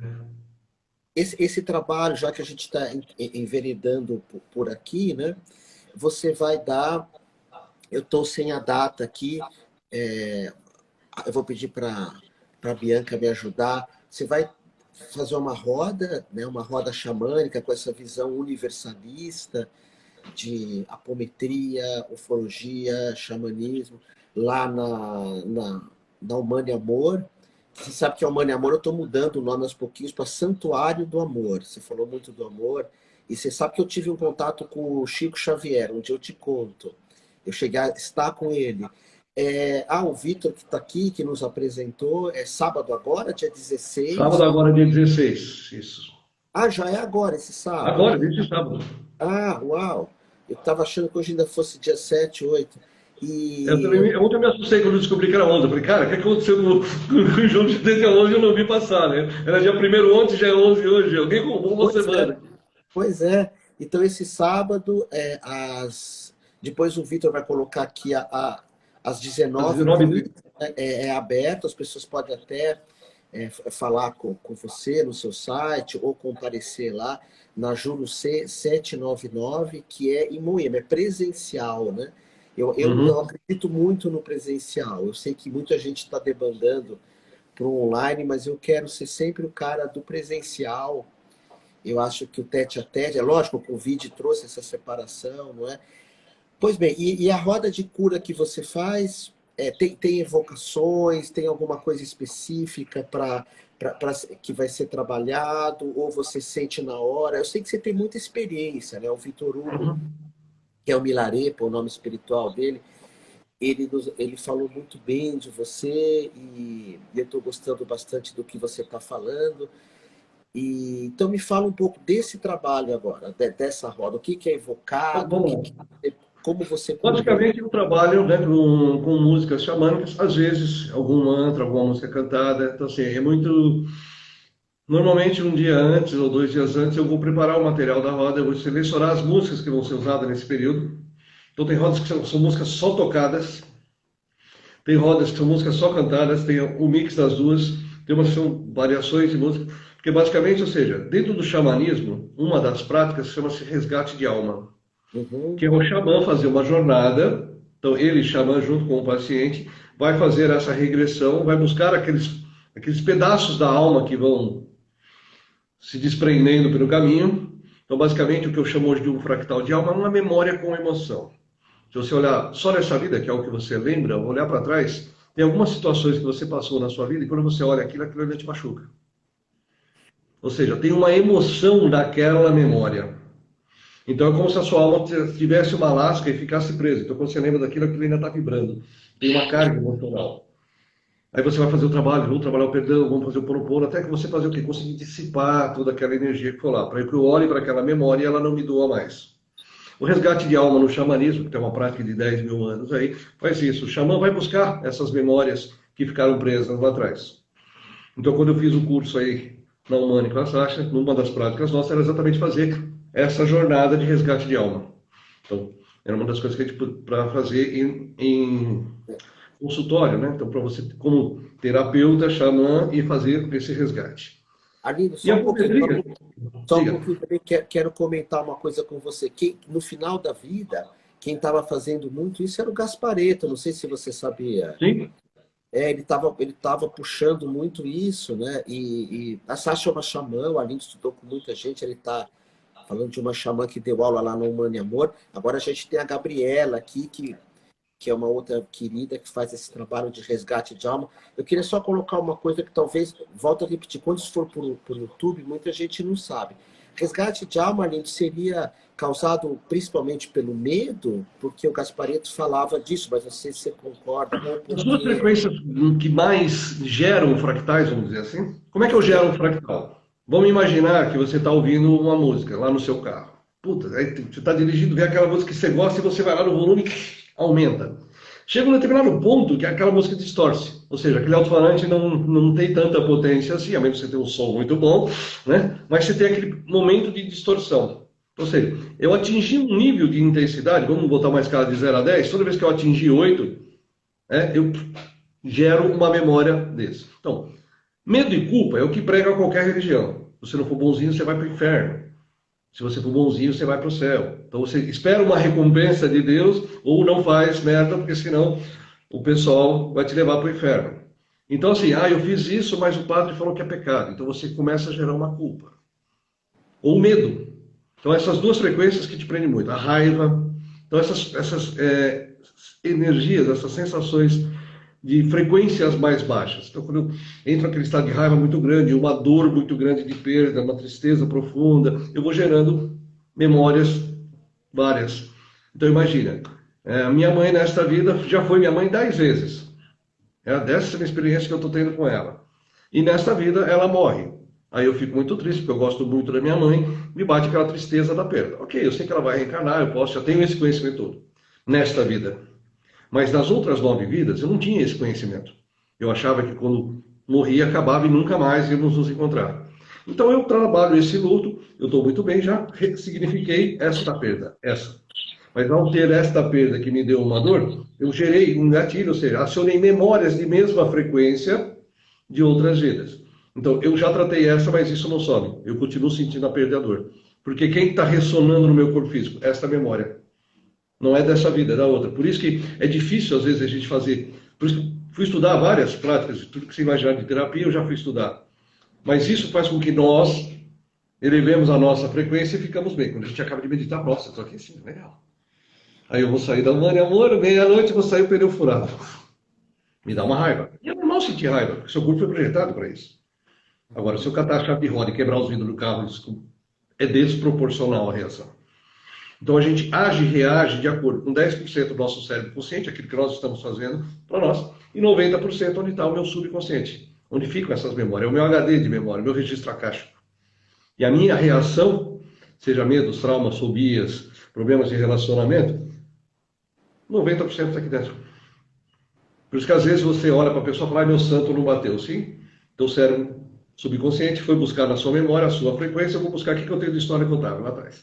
esse trabalho, já que a gente está enveredando por aqui, né? Você vai dar. Eu estou sem a data aqui. é, eu vou pedir para a Bianca me ajudar. Você vai fazer uma roda, né? Uma roda xamânica com essa visão universalista de apometria, ufologia, xamanismo, lá na Humane Amor. Você sabe que a Humane Amor, eu estou mudando o nome aos pouquinhos para Santuário do Amor. Você falou muito do amor. E você sabe que eu tive um contato com o Chico Xavier, onde eu te conto. Eu cheguei a estar com ele. O Vitor que está aqui, que nos apresentou, é sábado agora, dia Sábado 16. agora, dia 16, isso. Ah, já é agora, esse sábado. Agora, desde sábado. Ah, uau! Eu estava achando que hoje ainda fosse dia 7, 8. Eu E também, ontem eu me assustei quando eu descobri que era 11. Eu falei, cara, o que aconteceu com o jogo de desde 11 eu não vi passar, né? Era dia 1º ontem, já é 11 hoje. Alguém roubou uma pois é, semana. pois é. Então esse sábado, depois o Vitor vai colocar aqui às Às 19h30, 19h30. né, é aberto, as pessoas podem até falar com você no seu site ou comparecer lá na Juro C 799, que é em Moema, é presencial, né? Eu Uhum. acredito muito no presencial. Eu sei que muita gente está debandando para o online, mas eu quero ser sempre o cara do presencial. Eu acho que o tete a tete, é lógico, o Covid trouxe essa separação, não é? Pois bem, e a roda de cura que você faz, tem evocações, tem alguma coisa específica que vai ser trabalhado, ou você sente na hora? Eu sei que você tem muita experiência, né? O Vitor Hugo, Uhum. que é o Milarepa, o nome espiritual dele, ele falou muito bem de você e eu estou gostando bastante do que você está falando. Então me fala um pouco desse trabalho agora, dessa roda. O que que é Então, evocado, vamos lá. como você conduz. Basicamente, eu trabalho, né, com músicas xamânicas, às vezes algum mantra, alguma música cantada. Então, assim, é muito. Normalmente, um dia antes ou 2 dias antes, eu vou preparar o material da roda, eu vou selecionar as músicas que vão ser usadas nesse período. Então, tem rodas que são músicas só tocadas, tem rodas que são músicas só cantadas, tem o mix das duas, tem umas que são variações de música. Porque, basicamente, ou seja, dentro do xamanismo, uma das práticas chama-se resgate de alma, Uhum, que é o xamã fazer uma jornada. Então, ele, xamã, junto com o paciente, vai fazer essa regressão, vai buscar aqueles pedaços da alma que vão se desprendendo pelo caminho. Então, basicamente, o que eu chamo hoje de um fractal de alma é uma memória com emoção. Se você olhar só nessa vida, que é o que você lembra, olhar para trás, tem algumas situações que você passou na sua vida e quando você olha aquilo ainda te machuca. Ou seja, tem uma emoção daquela memória. Então é como se a sua alma tivesse uma lasca e ficasse presa. Então quando você lembra daquilo, aquilo ainda está vibrando. Tem uma carga emocional. Aí você vai fazer o trabalho, vamos trabalhar o perdão, vamos fazer o ponopono, até que você fazer o quê? Conseguir dissipar toda aquela energia que foi lá, para que eu olhe para aquela memória e ela não me doa mais. O resgate de alma no xamanismo, que tem uma prática de 10 mil anos aí, faz isso. O xamã vai buscar essas memórias que ficaram presas lá atrás. Então, quando eu fiz o curso aí na Humana e com a Sasha, numa das práticas nossas era exatamente fazer essa jornada de resgate de alma. Então, era uma das coisas que a gente para fazer em consultório, né? Então, para você, como terapeuta, xamã, e fazer esse resgate. Aline, E só a um pouquinho, poesia, só um diga. pouquinho também quero comentar uma coisa com você. No final da vida, quem estava fazendo muito isso era o Gaspareto, não sei se você sabia. Sim? Ele tava puxando muito isso, né? E a Sasha é uma xamã, o Aline estudou com muita gente, ele está falando de uma xamã que deu aula lá no Humano e Amor. Agora a gente tem a Gabriela aqui, que é uma outra querida que faz esse trabalho de resgate de alma. Eu queria só colocar uma coisa que talvez, volto a repetir, quando isso for por YouTube, muita gente não sabe. Resgate de alma, Aline, seria causado principalmente pelo medo, porque o Gasparetto falava disso, mas não sei se você concorda, ou As duas porque... frequências que mais geram fractais, vamos dizer assim. Como é que eu gero um fractal? Vamos imaginar que você está ouvindo uma música lá no seu carro. Puta, aí você está dirigindo, vê aquela música que você gosta e você vai lá no volume e aumenta. Chega um determinado ponto que aquela música distorce. Ou seja, aquele alto-falante não tem tanta potência assim, a menos que você tenha um som muito bom, né? Mas você tem aquele momento de distorção. Ou seja, eu atingi um nível de intensidade, vamos botar uma escala de 0 a 10. Toda vez que eu atingi 8, eu gero uma memória desse. Então, medo e culpa é o que prega qualquer religião. Se você não for bonzinho, você vai para o inferno. Se você for bonzinho, você vai para o céu. Então você espera uma recompensa de Deus ou não faz merda, porque senão o pessoal vai te levar para o inferno. Então assim, eu fiz isso, mas o padre falou que é pecado. Então você começa a gerar uma culpa. Ou medo. Então essas duas frequências que te prendem muito. A raiva. Então essas energias, essas sensações de frequências mais baixas. Então, quando eu entro naquele estado de raiva muito grande, uma dor muito grande de perda, uma tristeza profunda, eu vou gerando. memórias várias. Então imagina, minha mãe nesta vida já foi minha mãe 10 vezes. É a 10ª experiência que eu estou tendo com ela. E nesta vida ela morre. Aí eu fico muito triste, porque eu gosto muito da minha mãe, me bate aquela tristeza da perda. Ok, eu sei que ela vai reencarnar, já tenho esse conhecimento todo, nesta vida. Mas nas outras 9 vidas eu não tinha esse conhecimento. Eu achava que quando morria acabava e nunca mais íamos nos encontrar. Então eu trabalho esse luto, eu estou muito bem, já ressignifiquei esta perda, essa. Mas ao ter esta perda que me deu uma dor, eu gerei um gatilho, ou seja, acionei memórias de mesma frequência de outras vidas. Então, eu já tratei essa, mas isso não some. Eu continuo sentindo a perda e a dor. Porque quem está ressonando no meu corpo físico? Esta memória. Não é dessa vida, é da outra. Por isso que é difícil, às vezes, a gente fazer. Por isso que fui estudar várias práticas, tudo que você imaginar de terapia, eu já fui estudar. Mas isso faz com que nós elevemos a nossa frequência e ficamos bem. Quando a gente acaba de meditar, nossa, estou aqui assim, legal. Aí eu vou sair da manhã, amor, meia-noite, vou sair o pneu furado. Me dá uma raiva. E é normal sentir raiva, porque seu corpo foi projetado para isso. Agora, se eu catar a chave de roda e quebrar os vidros do carro, isso é desproporcional a reação. Então a gente age e reage de acordo com 10% do nosso cérebro consciente, aquilo que nós estamos fazendo para nós, e 90% onde está o meu subconsciente, onde ficam essas memórias, é o meu HD de memória, o meu registro akáshico. E a minha reação, seja medos, traumas, fobias, problemas de relacionamento, 90% está aqui dentro. Por isso que às vezes você olha para a pessoa e fala, meu santo não bateu, sim? Então o cérebro subconsciente foi buscar na sua memória a sua frequência, eu vou buscar aqui que eu tenho de história contável lá atrás.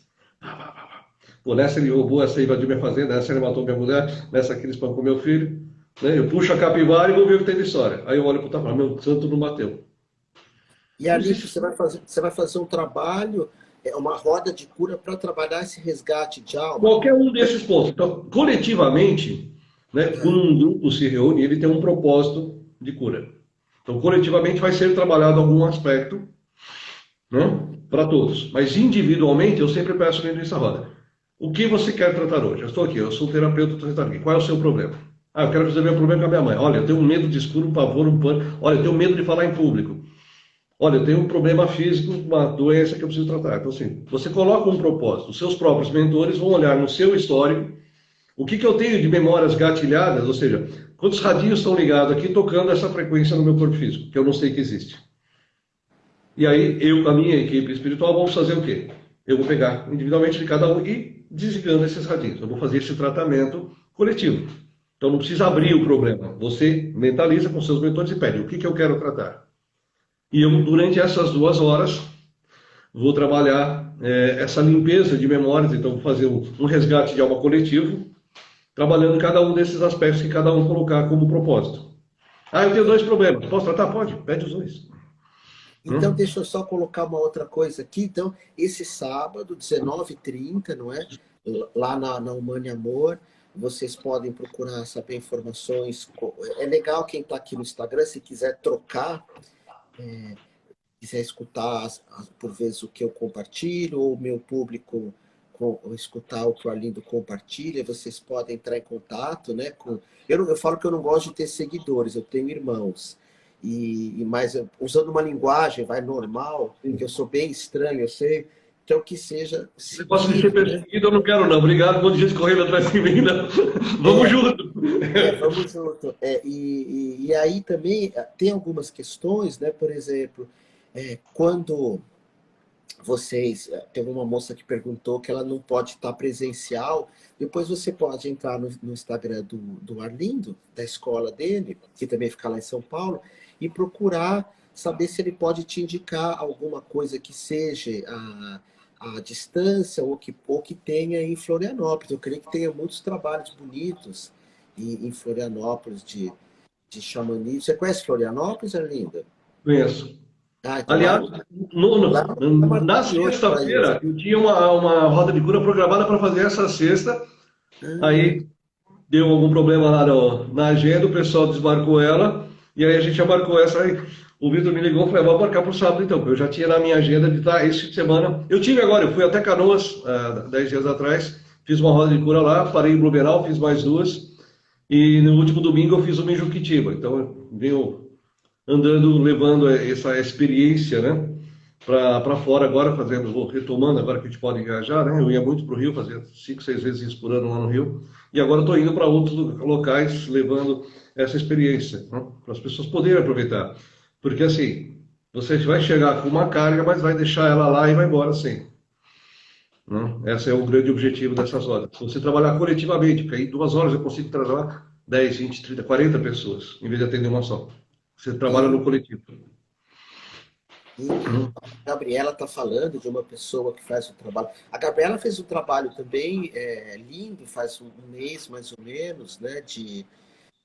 Pô, nessa ele roubou, essa invadiu minha fazenda, nessa ele matou minha mulher, nessa aqui ele espancou meu filho. Né? Eu puxo a capivara e vou ver o que tem de história. Aí eu olho para o tapar, meu santo não bateu. E ali você vai fazer um trabalho, uma roda de cura para trabalhar esse resgate de alma. Qualquer um desses pontos. Então, coletivamente, né, quando um grupo se reúne, ele tem um propósito de cura. Então, coletivamente vai ser trabalhado algum aspecto, né, para todos. Mas individualmente, eu sempre peço dentro dessa roda. O que você quer tratar hoje? Eu estou aqui, eu sou terapeuta, estou tratando aqui. Qual é o seu problema? Ah, eu quero resolver o problema com a minha mãe. Olha, eu tenho um medo de escuro, um pavor, um pânico. Olha, eu tenho medo de falar em público. Olha, eu tenho um problema físico, uma doença que eu preciso tratar. Então, assim, você coloca um propósito. Os seus próprios mentores vão olhar no seu histórico o que eu tenho de memórias gatilhadas, ou seja, quantos radinhos estão ligados aqui tocando essa frequência no meu corpo físico, que eu não sei que existe. E aí, eu, com a minha equipe espiritual, vamos fazer o quê? Eu vou pegar individualmente de cada um e desligando esses radinhos. Eu vou fazer esse tratamento coletivo. Então, não precisa abrir o problema. Você mentaliza com seus mentores e pede o que eu quero tratar. E eu, durante essas 2 horas, vou trabalhar essa limpeza de memórias. Então, vou fazer um resgate de alma coletivo, trabalhando em cada um desses aspectos que cada um colocar como propósito. Ah, eu tenho 2 problemas. Posso tratar? Pode. Pede os 2. Então, deixa eu só colocar uma outra coisa aqui. Então, esse sábado, 19h30, não é? Lá na Humane Amor, vocês podem procurar saber informações. É legal quem está aqui no Instagram, se quiser trocar, quiser escutar por vezes o que eu compartilho, ou o meu público escutar o que o Arlindo compartilha, vocês podem entrar em contato, né? Eu falo que eu não gosto de ter seguidores, eu tenho irmãos. Mas usando uma linguagem normal, que eu sou bem estranho, eu sei, então que seja. Se posso ser perseguido, eu não quero, não. Obrigado, quando gente correndo atrás de mim, não. Vamos junto. Vamos junto. E aí também tem algumas questões, né? Por exemplo, quando teve uma moça que perguntou que ela não pode estar presencial, depois você pode entrar no Instagram do Arlindo, da escola dele, que também fica lá em São Paulo, e procurar saber se ele pode te indicar alguma coisa que seja a distância ou que tenha em Florianópolis. Eu creio que tenha muitos trabalhos bonitos em Florianópolis de xamanismo. Você conhece Florianópolis, Arlindo? Conheço. Então aliás, na sexta-feira, eu tinha uma roda de cura programada para fazer essa sexta. Aí deu algum problema lá na agenda, o pessoal desmarcou ela. E aí a gente já marcou essa. Aí o Vitor me ligou e falou, vou marcar para o sábado então. Eu já tinha na minha agenda de estar esse fim de semana. Eu tive agora, eu fui até Canoas 10 dias atrás. Fiz uma roda de cura lá, parei em Blumenau, fiz mais 2. E no último domingo eu fiz uma em Juquitiba. Então eu venho andando, levando essa experiência, né, para fora agora, retomando agora que a gente pode viajar, né? Eu ia muito para o Rio, fazia 5, 6 vezes isso por ano lá no Rio, e agora estou indo para outros locais, levando essa experiência, né? Para as pessoas poderem aproveitar. Porque assim, você vai chegar com uma carga, mas vai deixar ela lá e vai embora sem. Né? Esse é o grande objetivo dessas horas. Se você trabalhar coletivamente, porque aí em 2 horas eu consigo trabalhar 10, 20, 30, 40 pessoas, em vez de atender uma só. Você trabalha E, no coletivo. e a Gabriela está falando de uma pessoa que faz o trabalho. A Gabriela fez um trabalho também lindo, faz um mês mais ou menos, né?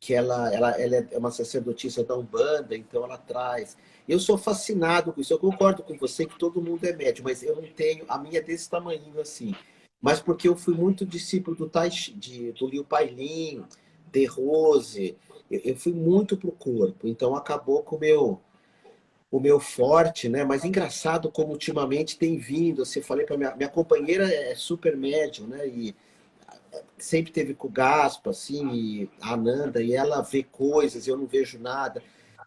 Que ela é uma sacerdotisa da Umbanda, então ela traz. Eu sou fascinado com isso. Eu concordo com você que todo mundo é médium, mas eu não tenho. A minha é desse tamanho assim. Mas porque eu fui muito discípulo do Liu Pailin, de Rose. Eu fui muito pro corpo, então acabou com o meu forte, né? Mas engraçado como ultimamente tem vindo. Assim, eu falei para minha companheira é super médium, né? E sempre teve com o Gaspa, assim, e a Ananda, e ela vê coisas, eu não vejo nada.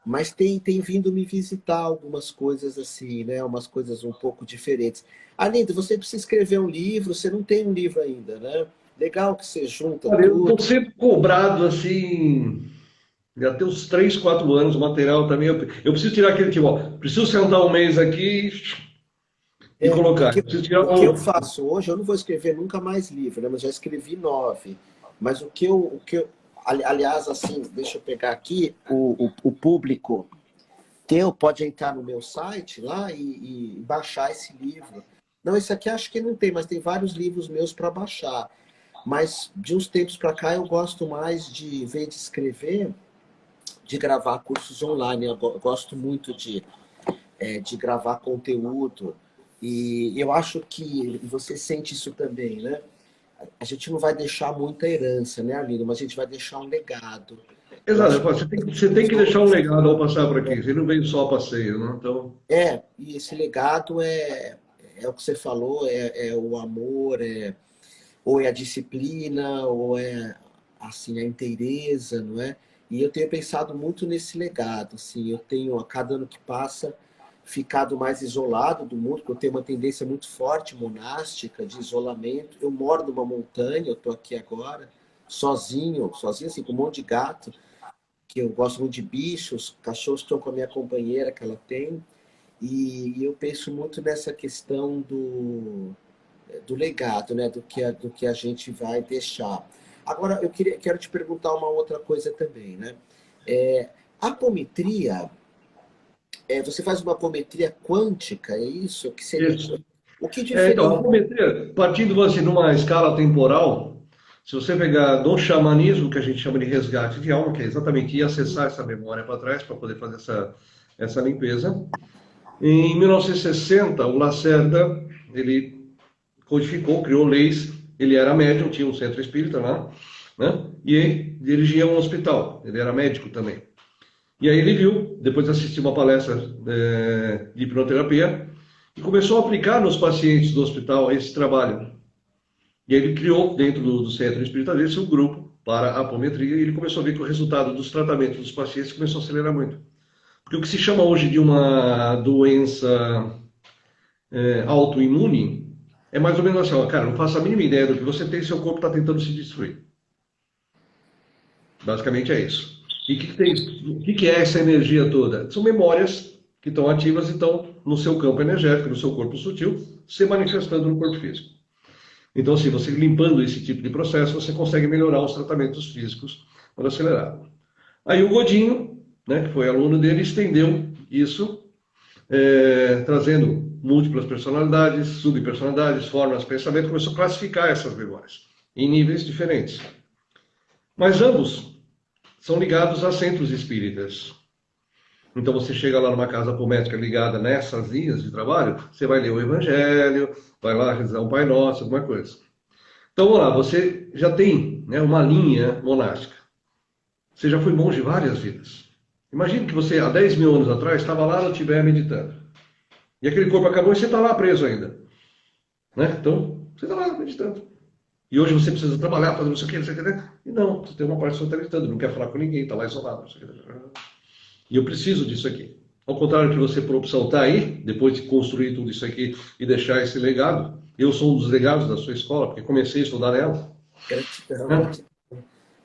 Mas tem vindo me visitar algumas coisas assim, né? Umas coisas um pouco diferentes. Alinda, você precisa escrever um livro, você não tem um livro ainda, né? Legal que você junta Olha, eu estou tudo. sempre cobrado assim, já tem uns 3, 4 anos o material também. Eu preciso tirar aquele tipo, ó, preciso sentar um mês aqui e É, o colocar. que, Eu preciso tirar o que eu um. faço hoje, eu não vou escrever nunca mais livro, né? Mas já escrevi 9. Mas aliás, assim, deixa eu pegar aqui, o público teu pode entrar no meu site lá e baixar esse livro. Não, esse aqui acho que não tem, mas tem vários livros meus para baixar. Mas de uns tempos para cá eu gosto mais de, em vez de escrever, de gravar cursos online. Eu gosto muito de gravar conteúdo. E eu acho que você sente isso também, né? A gente não vai deixar muita herança, né, amigo? Mas a gente vai deixar um legado. Eu Exato, acho que você tem que deixar um pessoas. legado ao passar por aqui. Você não veio só a passeio, né? Então, E esse legado é o que você falou, é o amor, ou é a disciplina, ou é assim, a inteireza, não é? E eu tenho pensado muito nesse legado, assim, eu tenho, a cada ano que passa, ficado mais isolado do mundo, porque eu tenho uma tendência muito forte monástica, de isolamento. Eu moro numa montanha, eu estou aqui agora, sozinho assim, com um monte de gato, que eu gosto muito de bichos, cachorros que estão com a minha companheira, que ela tem, e eu penso muito nessa questão do legado, né? Do que a gente vai deixar. Agora, quero te perguntar uma outra coisa também, né? É, a apometria, você faz uma apometria quântica, é isso? Que seria, isso. o que Então, a diferencia? apometria, partindo assim, numa escala temporal, se você pegar do xamanismo, que a gente chama de resgate de alma, que é exatamente ir acessar essa memória para trás, para poder fazer essa limpeza. Em 1960, o Lacerda, ele codificou, criou leis, ele era médium, tinha um centro espírita lá, né? E dirigia um hospital, ele era médico também. E aí ele viu, depois de assistir uma palestra de hipnoterapia, e começou a aplicar nos pacientes do hospital esse trabalho. E aí ele criou, dentro do centro espírita dele, um grupo para a apometria, e ele começou a ver que o resultado dos tratamentos dos pacientes começou a acelerar muito. Porque o que se chama hoje de uma doença autoimune é mais ou menos assim, ó, cara, não faço a mínima ideia do que você tem, seu corpo está tentando se destruir. Basicamente é isso. E o que é essa energia toda? São memórias que estão ativas e estão no seu campo energético, no seu corpo sutil, se manifestando no corpo físico. Então, assim, você limpando esse tipo de processo, você consegue melhorar os tratamentos físicos por acelerar. Aí o Godinho, né, que foi aluno dele, estendeu isso, trazendo múltiplas personalidades, subpersonalidades, formas, pensamento, começou a classificar essas memórias em níveis diferentes. Mas ambos são ligados a centros espíritas. Então você chega lá numa casa apométrica ligada nessas linhas de trabalho, você vai ler o Evangelho, vai lá rezar um Pai Nosso, alguma coisa. Então vamos lá, você já tem, né, uma linha monástica. Você já foi monge várias vidas. Imagine que você, há 10 mil anos atrás, estava lá no Tibete meditando. E aquele corpo acabou e você está lá preso ainda. Né? Então, você está lá meditando. E hoje você precisa trabalhar, fazer não sei o que, não sei o que, né? E não, você tem uma parte que está meditando, não quer falar com ninguém, está lá isolado. Não sei o que. E eu preciso disso aqui. Ao contrário que você, por opção, está aí, depois de construir tudo isso aqui e deixar esse legado. Eu sou um dos legados da sua escola, porque comecei a estudar nela. Gratidão, Né? gratidão.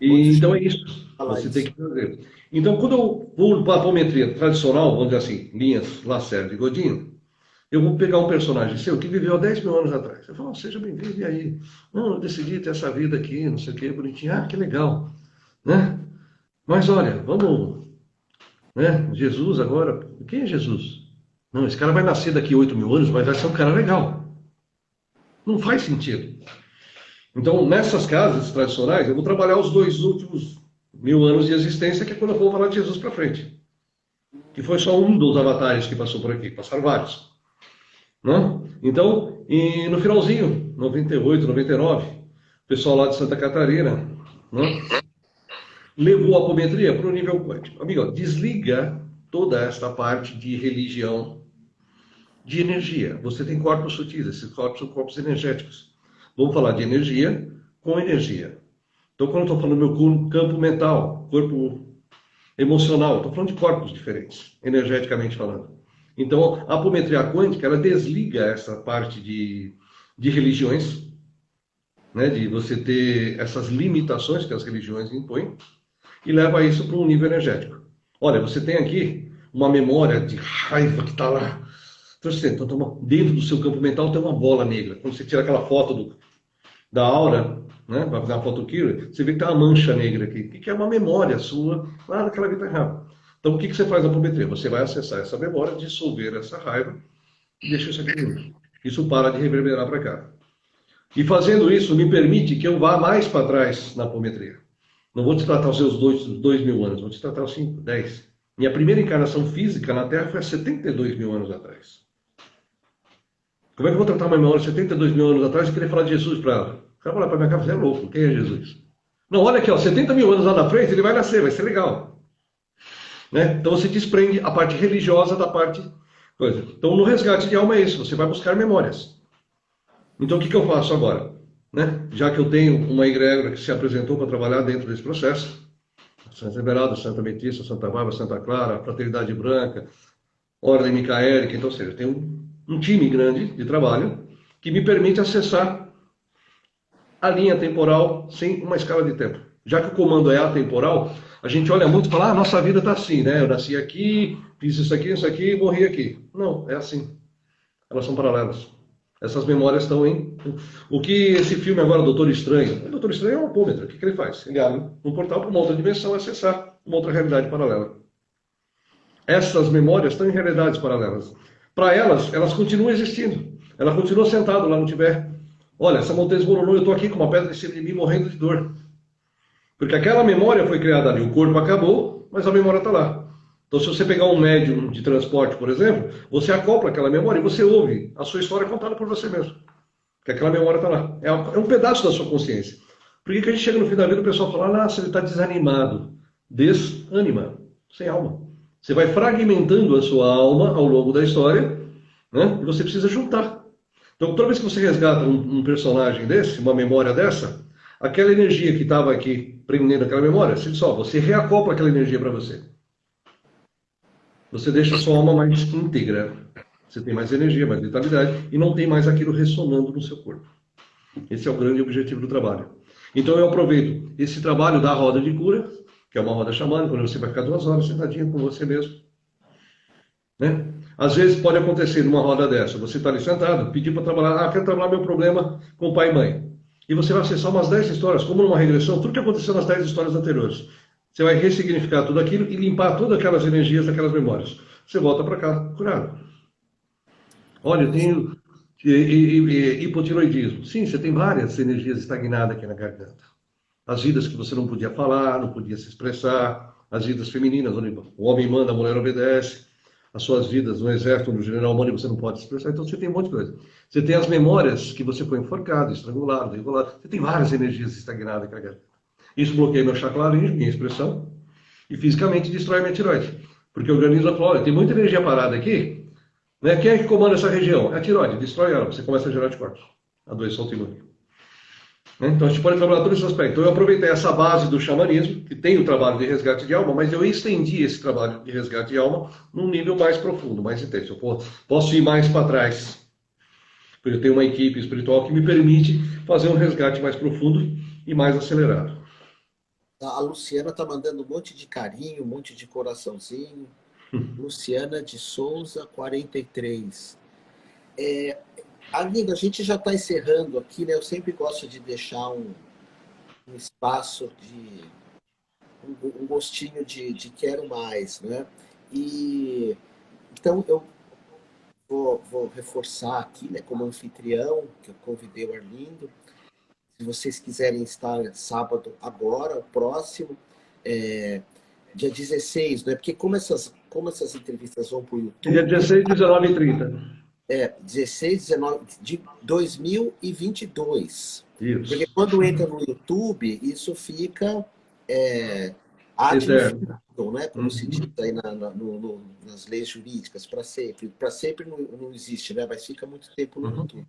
E, Muito então chique é isso, falar você tem isso. que fazer. Então, quando eu vou para a apometria tradicional, vamos dizer assim, linhas Lacerda e Godinho, eu vou pegar um personagem seu que viveu há 10 mil anos atrás. Eu falo, seja bem-vindo, e aí? Não, eu decidi ter essa vida aqui, não sei o que, bonitinho. Ah, que legal, né? Mas olha, vamos, né? Jesus agora, quem é Jesus? Não, esse cara vai nascer daqui a 8 mil anos, mas vai ser um cara legal. Não faz sentido. Então, nessas casas tradicionais, eu vou trabalhar os 2 últimos 1000 anos de existência, que é quando eu vou falar de Jesus para frente. Que foi só um dos avatares que passou por aqui, passaram vários. Né? Então, e no finalzinho, 98, 99, o pessoal lá de Santa Catarina, né, levou a apometria para o nível quântico. Amigo, ó, desliga toda esta parte de religião, de energia. Você tem corpos sutis, esses corpos são corpos energéticos. Vamos falar de energia com energia. Então, quando eu estou falando do meu campo mental, corpo emocional, estou falando de corpos diferentes, energeticamente falando. Então, a apometria quântica, ela desliga essa parte de religiões, né, de você ter essas limitações que as religiões impõem, e leva isso para um nível energético. Olha, você tem aqui uma memória de raiva que está lá. Então, dentro do seu campo mental tem uma bola negra. Quando você tira aquela foto da aura, né, para fazer uma foto Kira, você vê que tem uma mancha negra aqui, que é uma memória sua lá naquela vida errada. Então, o que você faz na apometria? Você vai acessar essa memória, dissolver essa raiva e deixar isso aqui dentro. Isso para de reverberar para cá. E fazendo isso, me permite que eu vá mais para trás na apometria. Não vou te tratar os seus 2 mil anos, vou te tratar os 5, 10. Minha primeira encarnação física na Terra foi há 72 mil anos atrás. Como é que eu vou tratar uma memória de 72 mil anos atrás e querer falar de Jesus para ela? O cara vai lá para minha casa, você é louco, quem é Jesus? Não, olha aqui, ó, 70 mil anos lá na frente, ele vai nascer, vai ser legal. Né? Então você desprende a parte religiosa da parte coisa. Então no resgate de alma é isso, você vai buscar memórias. Então o que eu faço agora? Né? Já que eu tenho uma egrégora que se apresentou para trabalhar dentro desse processo, Santa Everalda, Santa Metícia, Santa Bárbara, Santa Clara, Fraternidade Branca, Ordem Micaélica, então, ou seja, tem um time grande de trabalho que me permite acessar a linha temporal sem uma escala de tempo. Já que o comando é atemporal, a gente olha muito e fala, nossa vida está assim, né? Eu nasci aqui, fiz isso aqui, morri aqui. Não, é assim. Elas são paralelas. Essas memórias estão em... O que esse filme agora, Doutor Estranho... O Doutor Estranho é um apômetro. O que ele faz? Ele abre um portal para uma outra dimensão e acessar uma outra realidade paralela. Essas memórias estão em realidades paralelas. Para elas, elas continuam existindo. Ela continua sentada lá no Tibete. Olha, essa montanha desmoronou, eu estou aqui com uma pedra em cima de mim morrendo de dor. Porque aquela memória foi criada ali. O corpo acabou, mas a memória está lá. Então, se você pegar um médium de transporte, por exemplo, você acopla aquela memória e você ouve a sua história contada por você mesmo. Porque aquela memória está lá. É um pedaço da sua consciência. Por que a gente chega no fim da vida e o pessoal fala, nossa, ele está desanimado. Desanima, sem alma. Você vai fragmentando a sua alma ao longo da história, né? E você precisa juntar. Então, toda vez que você resgata um personagem desse, uma memória dessa, aquela energia que estava aqui prendendo aquela memória, você reacopla aquela energia para você. Você deixa a sua alma mais íntegra. Você tem mais energia, mais vitalidade e não tem mais aquilo ressonando no seu corpo. Esse é o grande objetivo do trabalho. Então eu aproveito esse trabalho da roda de cura, que é uma roda xamânica, onde você vai ficar 2 horas sentadinho com você mesmo. Né? Às vezes pode acontecer numa roda dessa, você está ali sentado, pedir para trabalhar, quero trabalhar meu problema com pai e mãe. E você vai acessar umas 10 histórias, como numa regressão, tudo que aconteceu nas 10 histórias anteriores. Você vai ressignificar tudo aquilo e limpar todas aquelas energias daquelas memórias. Você volta para cá, curado. Olha, eu tenho hipotiroidismo. Sim, você tem várias energias estagnadas aqui na garganta. As vidas que você não podia falar, não podia se expressar, as vidas femininas, onde o homem manda, a mulher obedece, as suas vidas no exército, no general Mone, você não pode se expressar, então você tem um monte de coisa. Você tem as memórias que você foi enforcado, estrangulado, enrolado, você tem várias energias estagnadas aqui na garganta. Isso bloqueia meu chakra laríngeo, minha expressão, e fisicamente destrói minha tiroide. Porque o organismo fala, olha, tem muita energia parada aqui, né? Quem é que comanda essa região? É a tiroide, destrói ela, você começa a gerar anticorpos. A doença autoimune. Né? Então a gente pode trabalhar todo esse aspecto. Então eu aproveitei essa base do xamanismo, que tem o trabalho de resgate de alma, mas eu estendi esse trabalho de resgate de alma num nível mais profundo, mais intenso. Eu posso ir mais para trás, porque eu tenho uma equipe espiritual que me permite fazer um resgate mais profundo e mais acelerado. A Luciana tá mandando um monte de carinho, um monte de coraçãozinho. Luciana de Souza, 43. Amigo, a gente já está encerrando aqui, né? Eu sempre gosto de deixar um espaço de um gostinho de quero mais, né? E então eu vou reforçar aqui, né, como anfitrião, que eu convidei o Arlindo. Se vocês quiserem estar sábado agora, o próximo, é, dia 16, né? Porque como essas entrevistas vão para o Dia YouTube, 16, 19 e 30. 16, 19 de 2022. Porque Isso. quando entra no YouTube, isso fica é, ad Eterno. infinitum, né? Como se diz Uhum. aí nas leis jurídicas, para sempre. Para sempre não existe, né? Mas fica muito tempo no Uhum. YouTube.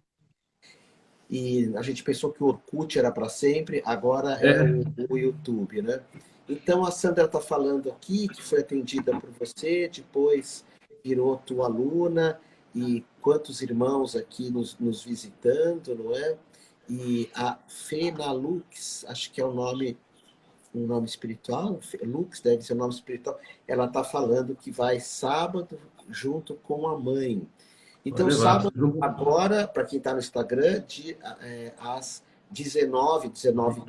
E a gente pensou que o Orkut era para sempre, agora é É, o YouTube, né? Então a Sandra está falando aqui que foi atendida por você, depois virou tua aluna, e quantos irmãos aqui nos visitando, não é? E a Fenalux, acho que é um nome espiritual, Lux deve ser um nome espiritual, ela está falando que vai sábado junto com a mãe. vai Então, levar. sábado, agora, para quem está no Instagram, às 19h15, para 19 e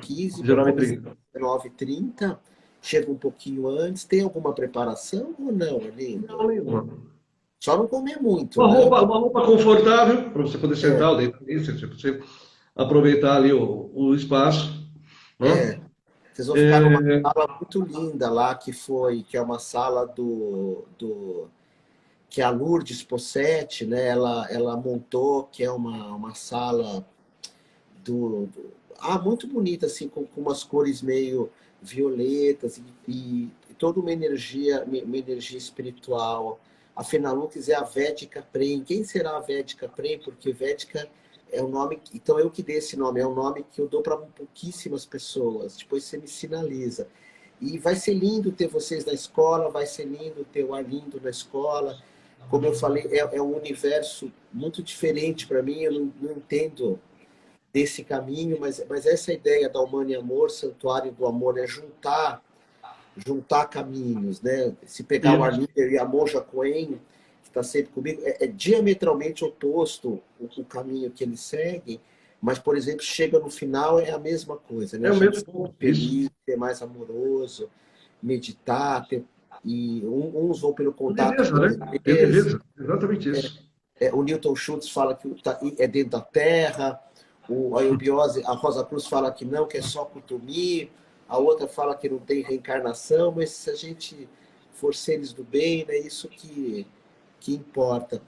começar 30. às 19h30, chega um pouquinho antes. Tem alguma preparação ou não, Não, Arlindo? nenhuma. Só não comer muito, Uma né? roupa, uma roupa confortável, para você poder É, sentar ou deitar ali, você aproveitar ali o espaço. Né? é. Vocês vão ficar numa É, sala muito linda lá, que é uma sala que a Lourdes Possetti, né? Ela montou, que é uma sala muito bonita, assim, com umas cores meio violetas e toda uma energia espiritual. A Fenalux é a Védica Prem. Quem será a Védica Prem? Porque Védica é o nome. Então eu que dei esse nome, é um nome que eu dou para pouquíssimas pessoas. Depois você me sinaliza. E vai ser lindo ter vocês na escola, vai ser lindo ter o Arlindo na escola. Como eu falei, é um universo muito diferente para mim, eu não entendo desse caminho, mas essa ideia da Humana e Amor, Santuário do Amor, é juntar caminhos, né? Se pegar o isso. Arlindo e a Monja Coen, que está sempre comigo, é diametralmente oposto o caminho que eles seguem, mas, por exemplo, chega no final, é a mesma coisa, né? É A o gente mesmo ser ponto. Isso. feliz, ser mais amoroso, meditar, e uns vão pelo contato Leveza, com a né? Tem natureza. leveza. Exatamente isso. O Newton Schultz fala que é dentro da terra, a eubiose, a Rosa Cruz fala que não, que é só Kutumi, a outra fala que não tem reencarnação, mas se a gente for seres do bem, é isso que importa.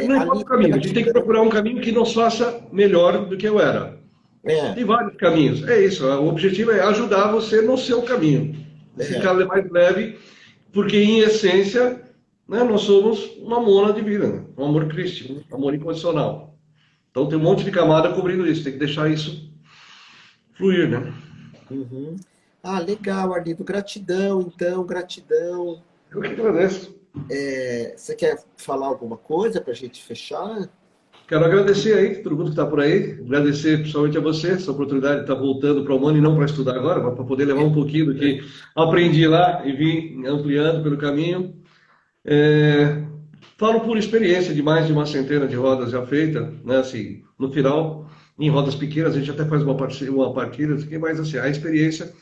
Não importa Ali, o caminho, a gente tem que gratidão. procurar um caminho que nos faça melhor do que eu era. É, Tem vários caminhos. É isso. O objetivo é ajudar você no seu caminho. Ficar é. mais leve, porque em essência, né, nós somos uma mona de vida, né? Um amor crístico, amor incondicional. Então tem um monte de camada cobrindo isso. Tem que deixar isso fluir, né? Uhum. Ah, legal, Arlindo. Gratidão, então, gratidão. Eu que agradeço. Você quer falar alguma coisa para a gente fechar? Quero agradecer aí todo mundo que está por aí, agradecer principalmente a você, essa oportunidade de estar voltando para o Humano e não para estudar agora, mas para poder levar um pouquinho do que aprendi lá e vim ampliando pelo caminho. É, falo por experiência de mais de uma centena de rodas já feitas, né? Assim, no final, em rodas pequenas, a gente até faz uma partilha, mas assim, a experiência,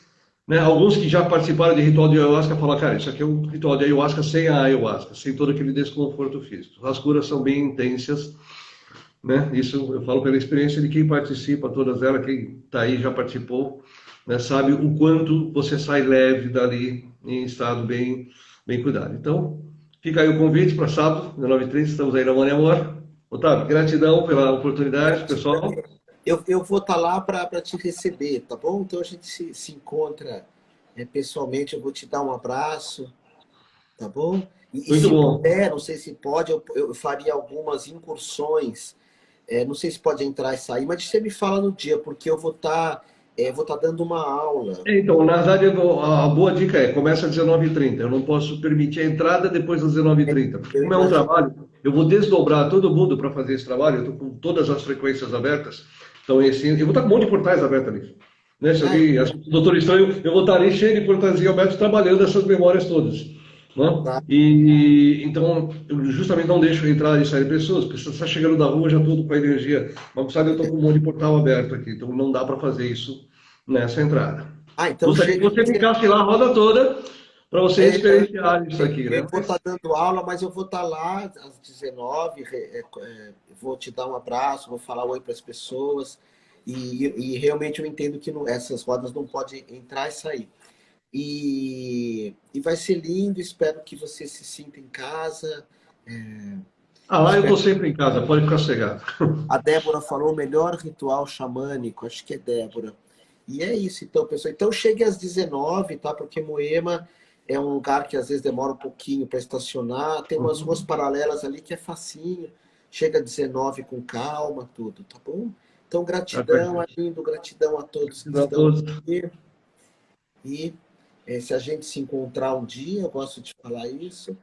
né? Alguns que já participaram de ritual de ayahuasca falam, cara, isso aqui é um ritual de ayahuasca sem a ayahuasca, sem todo aquele desconforto físico. As curas são bem intensas, né? Isso eu falo pela experiência de quem participa, todas elas, quem está aí já participou, né? Sabe o quanto você sai leve dali em estado bem cuidado. Então, fica aí o convite para sábado, 19h30, estamos aí na Mãe Amor. Otávio, gratidão pela oportunidade, pessoal. Eu vou estar lá para te receber, tá bom? Então a gente se encontra pessoalmente, eu vou te dar um abraço, tá bom? E Muito se bom. puder, não sei se pode, eu faria algumas incursões não sei se pode entrar e sair, mas você me fala no dia, porque eu vou tá dando uma aula. Então, na verdade, a boa dica é, começa às 19h30. Eu não posso permitir a entrada depois das 19h30, porque Eu como é um imagino. trabalho, eu vou desdobrar todo mundo para fazer esse trabalho, eu estou com todas as frequências abertas, então eu vou estar com um monte de portais abertos ali. Né? Se Ah, alguém achar o Doutor Estranho, eu vou estar ali cheio de portais abertos trabalhando essas memórias todas. Né? tá. E então, eu justamente não deixo entrar e sair pessoas, porque você está chegando da rua já tudo com a energia. Mas, sabe, eu estou com um monte de portal aberto aqui, então não dá para fazer isso nessa entrada. Ah, então Gostaria que chega. você ficasse lá a roda toda para você É, experienciar isso aqui, né? eu vou estar dando aula, mas eu vou estar lá às 19, vou te dar um abraço, vou falar oi para as pessoas. E realmente eu entendo que essas rodas não podem entrar e sair. E vai ser lindo, espero que você se sinta em casa. É, Ah, lá eu estou espero. sempre em casa, pode ficar sossegado. A Débora falou o melhor ritual xamânico, acho que é Débora. E é isso, então, pessoal. Então chegue às 19, tá? Porque Moema é um lugar que às vezes demora um pouquinho para estacionar. Tem umas ruas paralelas ali que é facinho. Chega às 19 com calma, tudo, tá bom? Então, Tá com a gratidão, gente. Arlindo, gratidão a todos que Gratidão a estão todos. aqui. E se a gente se encontrar um dia, eu gosto de falar isso,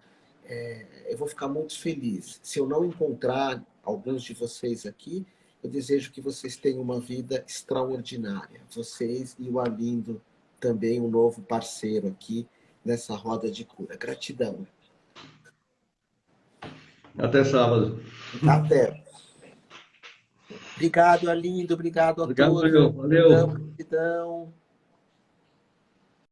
eu vou ficar muito feliz. Se eu não encontrar alguns de vocês aqui, eu desejo que vocês tenham uma vida extraordinária. Vocês e o Arlindo, também um novo parceiro aqui nessa roda de cura. Gratidão. Até sábado. Até. Obrigado, Arlindo. Obrigado a Obrigado, todos. meu. Gratidão, Valeu. gratidão.